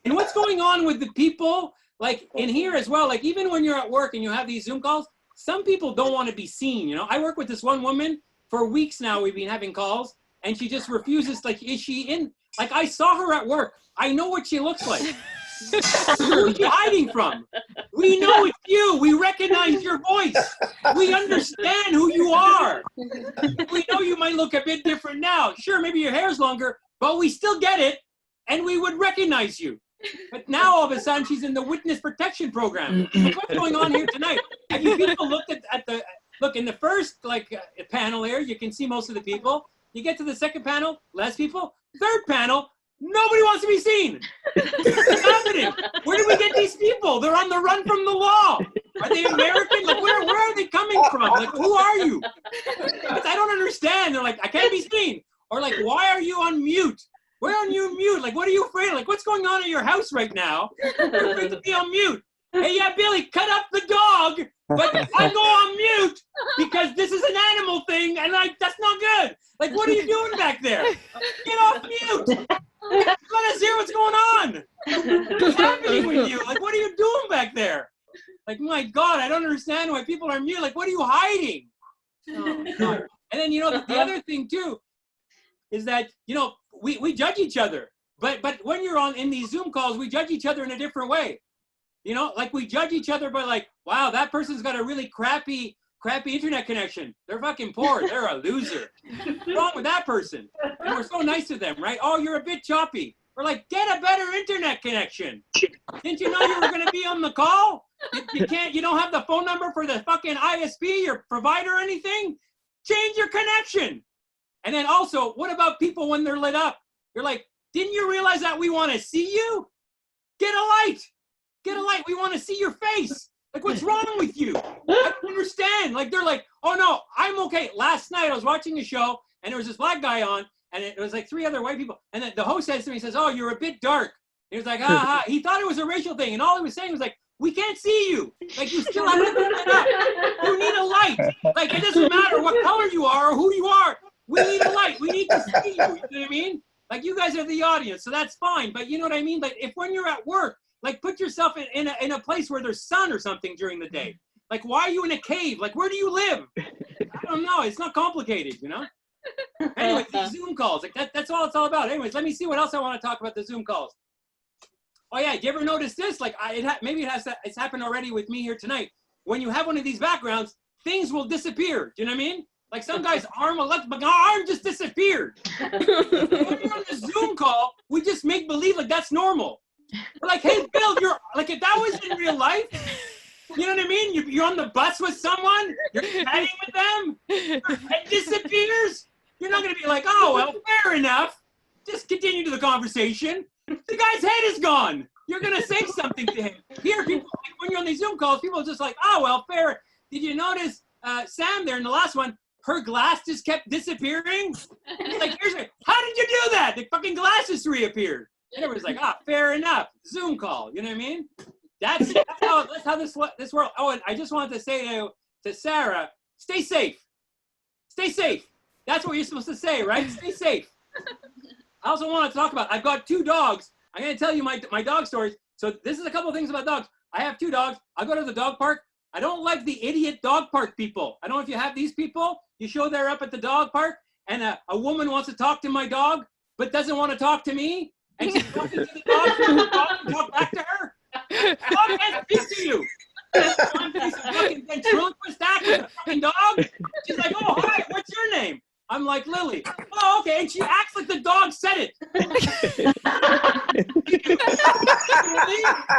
S10: And what's going on with the people, like in here as well, like even when you're at work and you have these Zoom calls, some people don't want to be seen, you know? I work with this one woman for weeks now, we've been having calls, and she just refuses, like, is she in? Like, I saw her at work. I know what she looks like. Who are you hiding from? We know it's you. We recognize your voice. We understand who you are. We know you might look a bit different now. Sure, maybe your hair's longer, but we still get it, and we would recognize you. But now all of a sudden she's in the witness protection program. Like, what's going on here tonight? Have you people looked at the look in the first panel here? You can see most of the people. You get to the second panel, less people. Third panel, nobody wants to be seen. What's happening? Where do we get these people? They're on the run from the law. Are they American? Like, where are they coming from? Like, who are you? I don't understand. They're like, I can't be seen. Or like, why are you on mute? Where are you mute? Like, what are you afraid of? Like, what's going on at your house right now? You're afraid to be on mute. Hey, yeah, Billy, cut up the dog, but I go on mute because this is an animal thing, and like, that's not good. Like, what are you doing back there? Get off mute. Let us hear what's going my God, I don't understand why people are mute. Like, what are you hiding? Oh, God. And then, the other thing too is that, we judge each other. But when you're in these Zoom calls, we judge each other in a different way. Like we judge each other by like, wow, that person's got a really crappy internet connection. They're fucking poor. They're a loser. What's wrong with that person? And we're so nice to them, right? Oh, you're a bit choppy. We're like, get a better internet connection. Didn't you know you were going to be on the call? You don't have the phone number for the fucking ISP, your provider or anything? Change your connection. And then also, what about people when they're lit up? You're like, didn't you realize that we want to see you? Get a light. Get a light. We want to see your face. Like, what's wrong with you? I don't understand. Like, they're like, oh, no, I'm okay. Last night I was watching a show, and there was this black guy on, and it was like 3 other white people. And then the host says to me, he says, oh, you're a bit dark. He was like, ha. He thought it was a racial thing, and all he was saying was like, we can't see you. Like, you still have to put it up. You need a light. Like, it doesn't matter what color you are or who you are. We need a light. We need to see you. You know what I mean? Like, you guys are the audience, so that's fine. But you know what I mean? Like, if when you're at work, like, put yourself in a place where there's sun or something during the day. Like, why are you in a cave? Like, where do you live? I don't know. It's not complicated, Anyways, these Zoom calls, like that's all it's all about. Anyways, let me see what else I want to talk about the Zoom calls. Oh yeah, do you ever notice this? Like, maybe it's happened already with me here tonight. When you have one of these backgrounds, things will disappear. Do you know what I mean? Like some guy's arm just disappeared. When you're on the Zoom call, we just make believe like that's normal. We're like, hey, Bill, you're like, if that was in real life, you know what I mean? You're on the bus with someone, you're chatting with them, it disappears. You're not going to be like, oh, well, fair enough. Just continue to the conversation. The guy's head is gone. You're going to say something to him. Here, people, like, when you're on these Zoom calls, people are just like, oh, well, fair. Did you notice Sam there in the last one? Her glass just kept disappearing. Like, how did you do that? The fucking glass just reappeared. And everyone's like, fair enough. Zoom call. You know what I mean? That's how this world. Oh, and I just wanted to say to Sarah, stay safe. Stay safe. That's what you're supposed to say, right? Stay safe. I also want to talk about, I've got 2 dogs. I'm going to tell you my dog stories. So this is a couple of things about dogs. I have 2 dogs. I go to the dog park. I don't like the idiot dog park people. I don't know if you have these people. You show they're up at the dog park and a woman wants to talk to my dog, but doesn't want to talk to me. And she's talking to the dog, so the dog can talk back to her. The dog can't speak to you. I'm a fucking ventriloquist act with a fucking dog. She's like, oh, hi, what's your name? I'm like, Lily. Oh, okay. And she acts like the dog said it.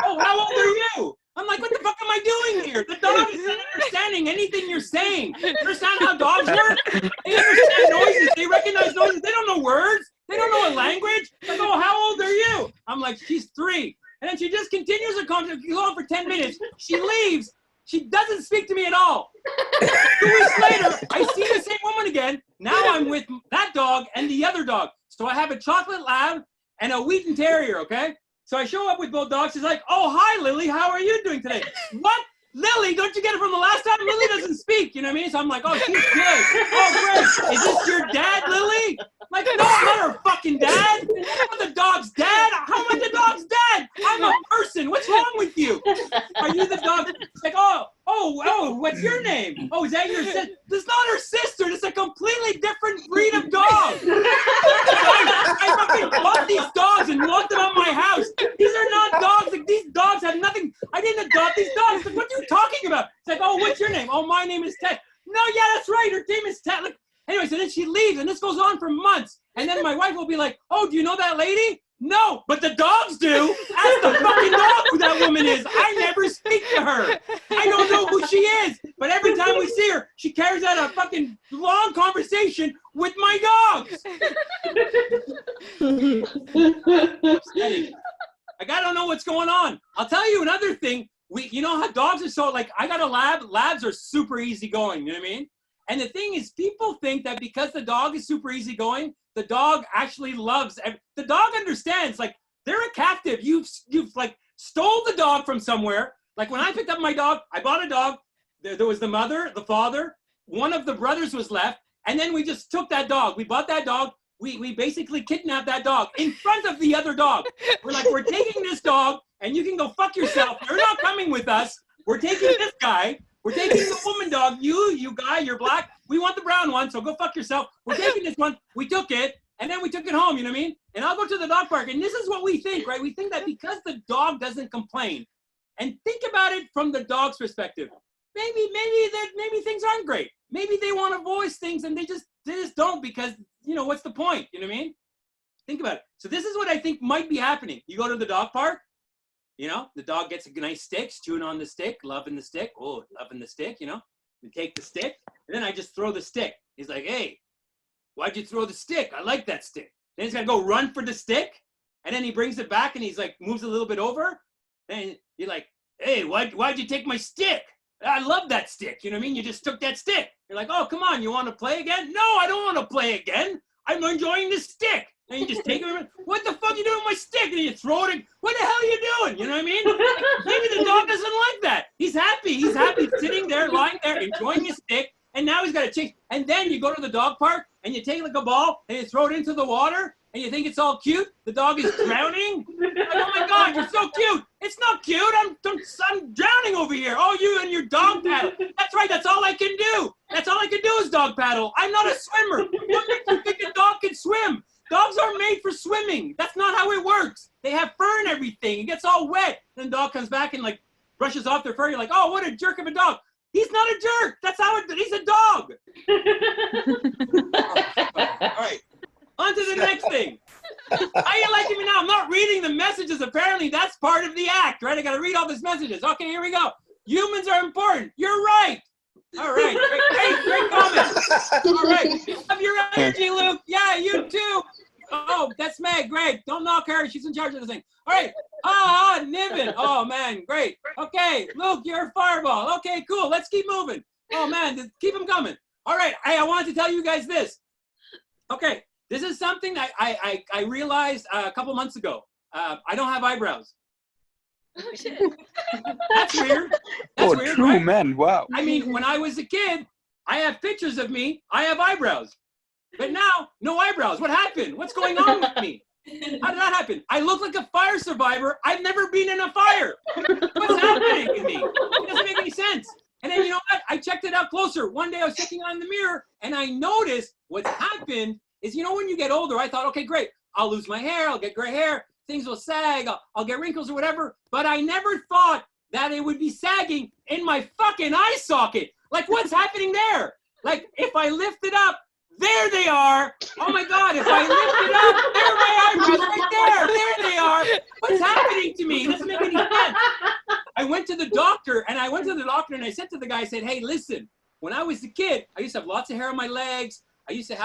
S10: Oh, how old are you? I'm like, what the fuck am I doing here? The dog is not understanding anything you're saying. You understand how dogs work? They understand noises. They recognize noises. They don't know words. They don't know a language. I go, how old are you? I'm like, she's 3. And then she just continues her conversation. You go on for 10 minutes. She leaves. She doesn't speak to me at all. 2 weeks later, I see the same woman again. Now I'm with that dog and the other dog. So I have a chocolate lab and a Wheaten Terrier, okay? So I show up with both dogs. She's like, oh, hi, Lily. How are you doing today? What? Lily, don't you get it from the last time? Lily doesn't speak, you know what I mean? So I'm like, oh, she's good. Oh, great. Is this your dad, Lily? Like, no, I'm not her fucking dad. I'm the dog's dad. How am I the dog's dad? I'm a person. What's wrong with you? Are you the dog? It's like, oh, what's your name? Oh, is that your sister? This is not her sister. This is a completely different breed of dog. I fucking bought these dogs and walked them on my house. These are not dogs. Like, these dogs have nothing. I didn't adopt these dogs. Like, what are you talking about? It's like, oh, what's your name? Oh, my name is Ted. No, yeah, that's right. Her name is Ted. Like, anyway, so then she leaves, and this goes on for months. And then my wife will be like, oh, do you know that lady? No, but the dogs do. Ask the fucking dog who that woman is. I never speak to her. I don't know who she is. But every time we see her, she carries out a fucking long conversation with my dogs. Like, I don't know what's going on. I'll tell you another thing. You know how dogs are so, like, I got a lab. Labs are super easygoing, you know what I mean? And the thing is, people think that because the dog is super easygoing, the dog actually loves. The dog understands. Like, they're a captive. You've like stole the dog from somewhere. Like, when I picked up my dog, I bought a dog. There was the mother, the father. One of the brothers was left, and then we just took that dog. We bought that dog. We basically kidnapped that dog in front of the other dog. We're like, we're taking this dog, and you can go fuck yourself. You're not coming with us. we're taking this guy, we're taking the woman dog, you guy, you're black, we want the brown one, so go fuck yourself. We're taking this one, we took it, and then we took it home, you know what I mean? And I'll go to the dog park, and this is what we think, right? We think that because the dog doesn't complain, and think about it from the dog's perspective, maybe things aren't great. Maybe they want to voice things, and they just don't because, you know, what's the point, you know what I mean? Think about it. So this is what I think might be happening. You go to the dog park, you know, the dog gets a nice stick, chewing on the stick, loving the stick. Oh, loving the stick, you know. We take the stick, and then I just throw the stick. He's like, hey, why'd you throw the stick? I like that stick. Then he's got to go run for the stick, and then he brings it back, and he's like, moves a little bit over. Then you're like, hey, why'd you take my stick? I love that stick. You know what I mean? You just took that stick. You're like, oh, come on, you want to play again? No, I don't want to play again. I'm enjoying the stick. And you just take it. What the fuck are you doing with my stick? And you throw it. What the hell are you doing? You know what I mean? Maybe the dog doesn't like that. He's happy. He's happy sitting there, lying there, enjoying his stick. And now he's got to change. And then you go to the dog park and you take like a ball and you throw it into the water and you think it's all cute. The dog is drowning. Like, oh my God, you're so cute. It's not cute. I'm drowning over here. Oh, you and your dog paddle. That's right. That's all I can do. That's all I can do is dog paddle. I'm not a swimmer. What makes you think a dog can swim? Dogs aren't made for swimming. That's not how it works. They have fur and everything. It gets all wet. Then the dog comes back and like brushes off their fur. You're like, oh, what a jerk of a dog. He's not a jerk. That's how he's a dog. All right. On to the next thing. How you liking me now? I'm not reading the messages. Apparently, that's part of the act, right? I got to read all these messages. Okay, here we go. Humans are important. You're right. All right. Great comment. All right. Love your energy, Luke. Yeah, you too. Oh, that's Meg. Great. Don't knock her. She's in charge of the thing. All right. Niven. Oh, man. Great. Okay. Luke, you're a fireball. Okay, cool. Let's keep moving. Oh, man. Keep them coming. All right. Hey, I wanted to tell you guys this. Okay. This is something that I realized a couple months ago. I don't have eyebrows.
S5: Oh, shit.
S10: That's weird. That's weird,
S11: true,
S10: right?
S11: man. Wow.
S10: I mean, when I was a kid, I have pictures of me. I have eyebrows. But now, no eyebrows. What happened? What's going on with me? How did that happen? I look like a fire survivor. I've never been in a fire. What's happening to me? It doesn't make any sense. And then, you know what? I checked it out closer. One day I was checking on the mirror, and I noticed what's happened is, you know, when you get older, I thought, okay, great. I'll lose my hair. I'll get gray hair. Things will sag. I'll get wrinkles or whatever. But I never thought that it would be sagging in my fucking eye socket. Like, what's happening there? Like, if I lift it up, there they are. Oh my God, if I lift it up, there are my eyebrows right there. There they are. What's happening to me? It doesn't make any sense. I went to the doctor and I said to the guy, I said, hey, listen, when I was a kid, I used to have lots of hair on my legs. I used to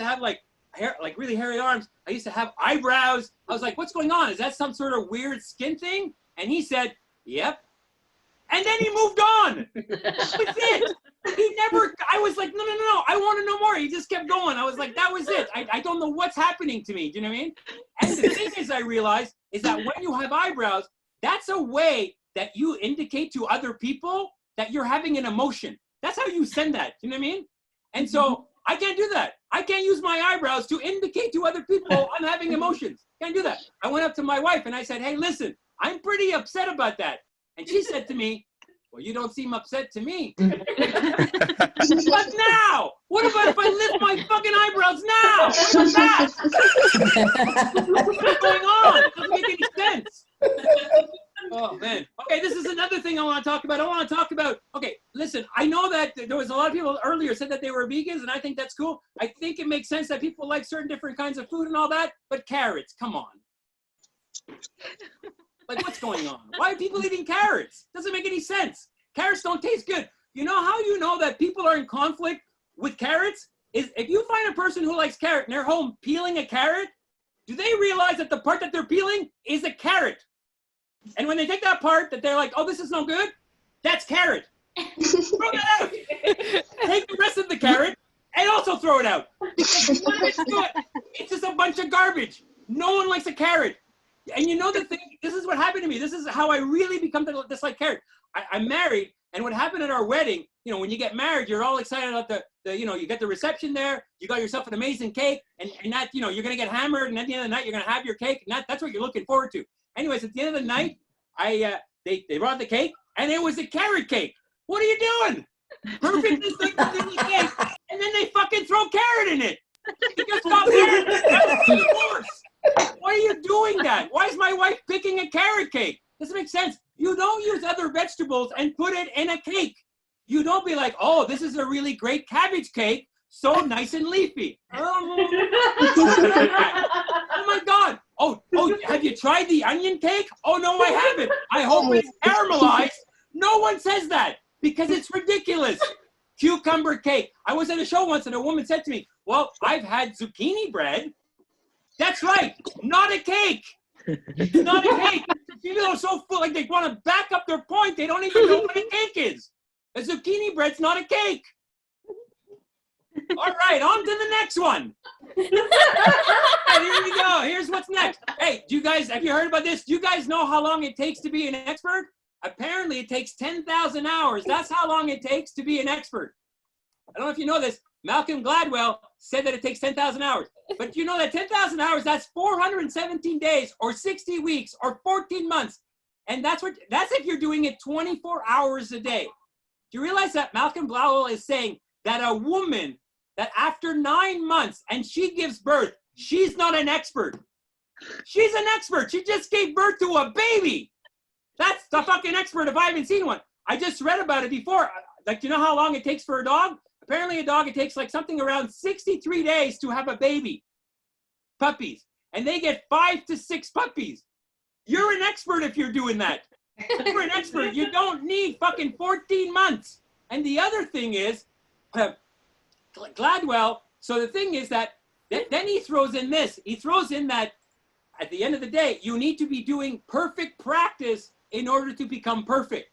S10: have like hair, like really hairy arms. I used to have eyebrows. I was like, what's going on? Is that some sort of weird skin thing? And he said, yep. And then he moved on. That's it. He never, I was like, no, I want to know more. He just kept going. I was like, that was it. I don't know what's happening to me. Do you know what I mean? And the thing is, I realized is that when you have eyebrows, that's a way that you indicate to other people that you're having an emotion. That's how you send that. Do you know what I mean? And so I can't do that. I can't use my eyebrows to indicate to other people I'm having emotions. Can't do that. I went up to my wife and I said, hey, listen, I'm pretty upset about that. And she said to me, well, you don't seem upset to me. What now? What about if I lift my fucking eyebrows now? What about that? What's going on? It doesn't make any sense. Oh, man. Okay, this is another thing I want to talk about. Okay, listen, I know that there was a lot of people earlier said that they were vegans, and I think that's cool. I think it makes sense that people like certain different kinds of food and all that, but carrots, come on. Like, what's going on? Why are people eating carrots? Doesn't make any sense. Carrots don't taste good. You know how you know that people are in conflict with carrots? Is if you find a person who likes carrot and they're home peeling a carrot, do they realize that the part that they're peeling is a carrot? And when they take that part that they're like, oh, this is no good, that's carrot. Throw that out. Take the rest of the carrot and also throw it out. Because what is good? It's just a bunch of garbage. No one likes a carrot. And you know the thing, this is what happened to me. This is how I really become to dislike carrot. I'm married, and what happened at our wedding, you know, when you get married, you're all excited about the you know, you get the reception there, you got yourself an amazing cake, and that, you know, you're going to get hammered, and at the end of the night, you're going to have your cake, and that's what you're looking forward to. Anyways, at the end of the night, they brought the cake, and it was a carrot cake. What are you doing? Perfect is like the cake, and then they fucking throw carrot in it. You just got married. That was divorce. Why are you doing that? Why is my wife picking a carrot cake? Doesn't make sense. You don't use other vegetables and put it in a cake. You don't be like, oh, this is a really great cabbage cake, so nice and leafy. Oh my God. Oh, have you tried the onion cake? Oh, no, I haven't. I hope it's caramelized. No one says that because it's ridiculous. Cucumber cake. I was at a show once and a woman said to me, well, I've had zucchini bread. That's right. Not a cake. Not a cake. People are so full, like they want to back up their point. They don't even know what a cake is. A zucchini bread's not a cake. All right, on to the next one. Right, here we go. Here's what's next. Hey, have you heard about this? Do you guys know how long it takes to be an expert? Apparently, it takes 10,000 hours. That's how long it takes to be an expert. I don't know if you know this. Malcolm Gladwell said that it takes 10,000 hours. But you know that 10,000 hours, that's 417 days or 60 weeks or 14 months. And that's if you're doing it 24 hours a day. Do you realize that Malcolm Gladwell is saying that a woman that after 9 months and she gives birth, she's not an expert. She's an expert. She just gave birth to a baby. That's the fucking expert if I haven't seen one. I just read about it before. Like, you know how long it takes for a dog? Apparently a dog, it takes like something around 63 days to have a baby. Puppies. And they get 5 to 6 puppies. You're an expert if you're doing that. You're an expert. You don't need fucking 14 months. And the other thing is, Gladwell, so the thing is that, then he throws in this. He throws in that at the end of the day, you need to be doing perfect practice in order to become perfect.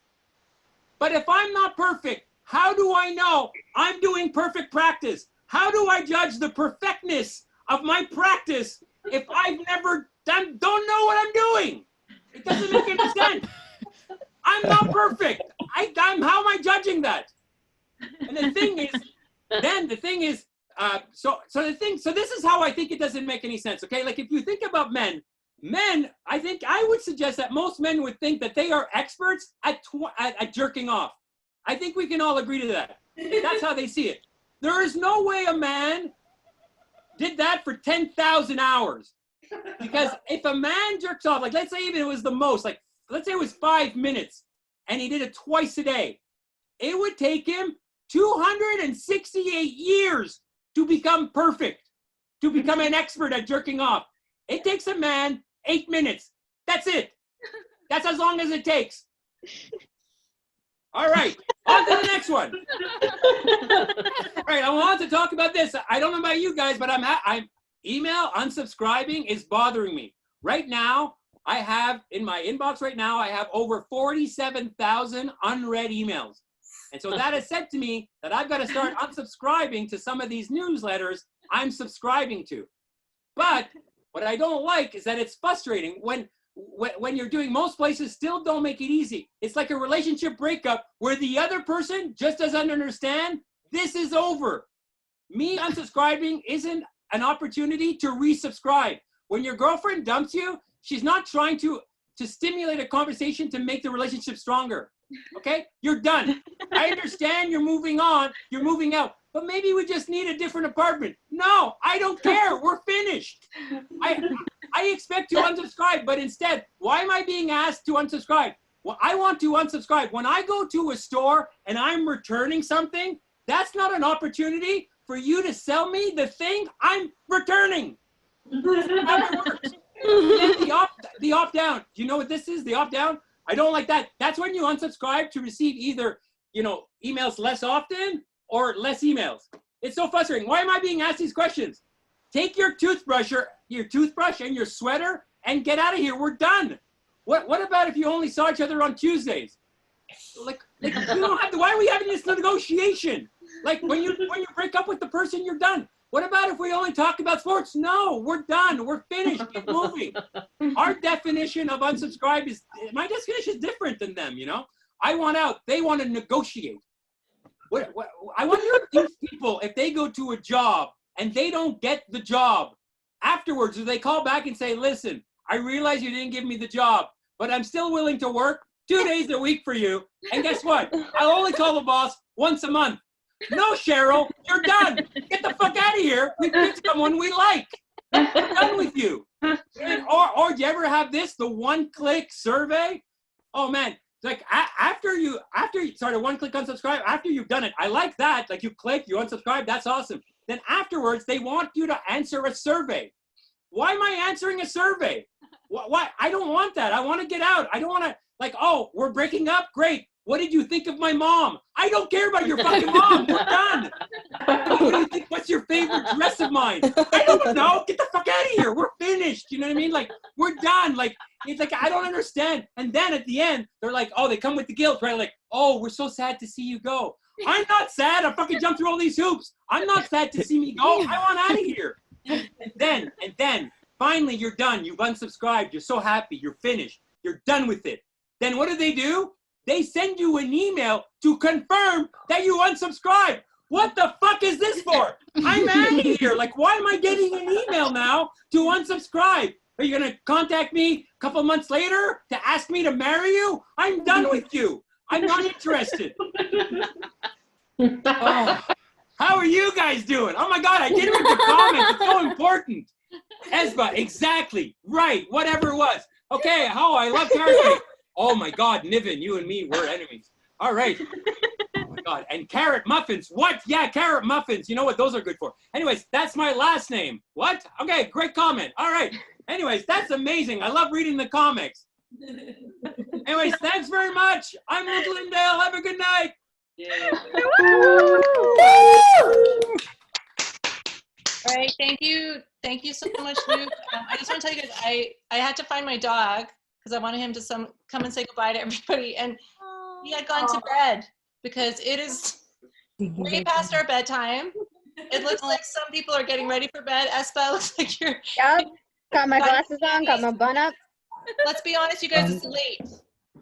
S10: But if I'm not perfect, how do I know I'm doing perfect practice? How do I judge the perfectness of my practice if I've never don't know what I'm doing? It doesn't make any sense. I'm not perfect. How am I judging that? And the thing is, so this is how I think it doesn't make any sense. Okay, like if you think about men, I think I would suggest that most men would think that they are experts at jerking off. I think we can all agree to that. That's how they see it. There is no way a man did that for 10,000 hours. Because if a man jerks off, like let's say even it was the most, like let's say it was 5 minutes and he did it twice a day, it would take him 268 years to become perfect, to become an expert at jerking off. It takes a man 8 minutes. That's it. That's as long as it takes. All right, on to the next one. All right, I want to talk about this. I don't know about you guys, but I'm email unsubscribing is bothering me. Right now, I have in my inbox right now, I have over 47,000 unread emails. And so that has said to me that I've got to start unsubscribing to some of these newsletters I'm subscribing to. But what I don't like is that it's frustrating when you're doing, most places still don't make it easy. It's like a relationship breakup where the other person just doesn't understand this is over. Me unsubscribing isn't an opportunity to resubscribe. When your girlfriend dumps you, she's not trying to stimulate a conversation to make the relationship stronger. Okay? You're done. I understand you're moving on, you're moving out, but maybe we just need a different apartment. No, I don't care. We're finished. I expect to unsubscribe, but instead, why am I being asked to unsubscribe? Well, I want to unsubscribe. When I go to a store and I'm returning something, that's not an opportunity for you to sell me the thing I'm returning. That's how it works. The opt-down. Do you know what this is? The opt-down? I don't like that. That's when you unsubscribe to receive either, emails less often or less emails. It's so frustrating. Why am I being asked these questions? Take your toothbrush and your sweater and get out of here. We're done. What about if you only saw each other on Tuesdays? Like you don't have to. Why are we having this negotiation? Like when you break up with the person, you're done. What about if we only talk about sports? No, we're done. We're finished. Keep moving. Our definition of unsubscribe my definition is different than them, I want out. They want to negotiate. I wonder if these people, if they go to a job and they don't get the job, afterwards, do they call back and say, listen, I realize you didn't give me the job, but I'm still willing to work. 2 days a week for you. And guess what? I'll only call the boss once a month. No, Cheryl, you're done. Get the fuck out of here. We picked someone we like. We're done with you. Or do you ever have this, the one-click survey? Oh man, like after you sorry, one-click unsubscribe, after you've done it, I like that. Like you click, you unsubscribe, that's awesome. Then afterwards, they want you to answer a survey. Why am I answering a survey? Why? I don't want that. I want to get out. I don't want to, like, oh, we're breaking up? Great. What did you think of my mom? I don't care about your fucking mom. We're done. What do you think? What's your favorite dress of mine? I don't know. Get the fuck out of here. We're finished. You know what I mean? Like, we're done. Like, it's like, I don't understand. And then at the end, they're like, oh, they come with the guilt, right? Like, oh, we're so sad to see you go. I'm not sad. I fucking jumped through all these hoops. I'm not sad to see me go. I want out of here. And then, finally, you're done. You've unsubscribed. You're so happy. You're finished. You're done with it. Then what do? They send you an email to confirm that you unsubscribed. What the fuck is this for? I'm out of here. Like, why am I getting an email now to unsubscribe? Are you going to contact me a couple months later to ask me to marry you? I'm done with you. I'm not interested. Oh, how are you guys doing? Oh my God, I didn't read the comments. It's so important. Esba, exactly. Right, whatever it was. Okay, I love carrot cake. Oh my God, Niven, you and me, we're enemies. All right. Oh my God, and carrot muffins. What? Yeah, carrot muffins. You know what those are good for. Anyways, that's my last name. What? Okay, great comment. All right. Anyways, that's amazing. I love reading the comics. Anyways, thanks very much. I'm Luke Lynndale. Have a good night.
S4: All right, thank you so much, Luke. I just want to tell you guys, I had to find my dog because I wanted him to come and say goodbye to everybody, and he had gone to bed because it is way past our bedtime. It looks like some people are getting ready for bed. Espa, looks like you're.
S2: Yep. Got my glasses on. Got my bun up.
S4: Let's be honest, you guys, it's late.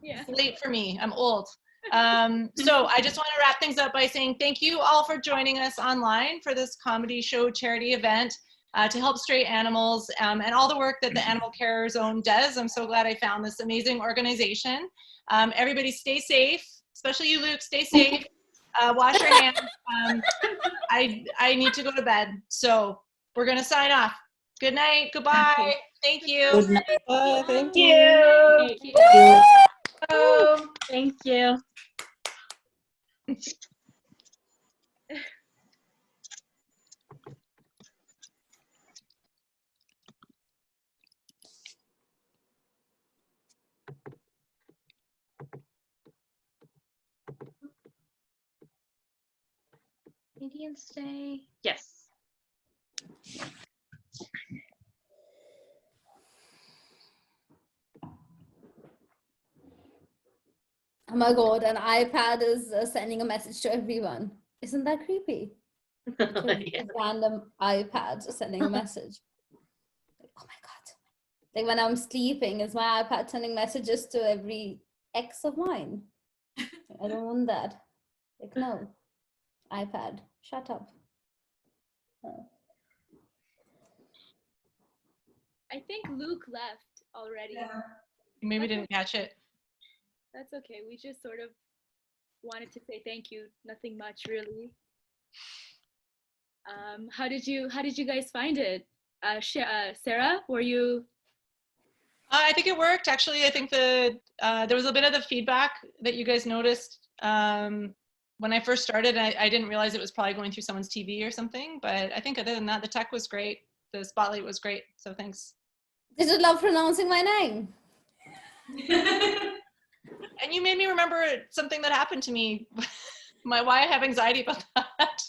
S4: Yeah. It's late for me. I'm old. So I just want to wrap things up by saying thank you all for joining us online for this comedy show charity event to help stray animals and all the work that the Animal Care Zone does. I'm so glad I found this amazing organization. Everybody stay safe, especially you, Luke, stay safe. Wash your hands. I need to go to bed. So we're going to sign off. Good night. Goodbye. Thank you.
S8: Good night.
S1: Thank you. Thank you. Oh, thank you. Indians Day. Yes.
S9: Oh my God, an iPad is sending a message to everyone. Isn't that creepy?
S1: Yeah.
S9: A random iPad sending a message. Oh my God. Like when I'm sleeping, is my iPad sending messages to every ex of mine? I don't want that. Like, no. iPad, shut up. Oh.
S5: I think Luke left already.
S4: Yeah. You maybe didn't catch it.
S5: That's okay. We just sort of wanted to say thank you. Nothing much, really. How did you guys find it? Sarah, were you?
S4: I think it worked. Actually, I think there was a bit of the feedback that you guys noticed when I first started. I didn't realize it was probably going through someone's TV or something. But I think other than that, the tech was great. The spotlight was great. So thanks.
S9: Did you love pronouncing my name?
S4: And you made me remember something that happened to me. Why I have anxiety about that.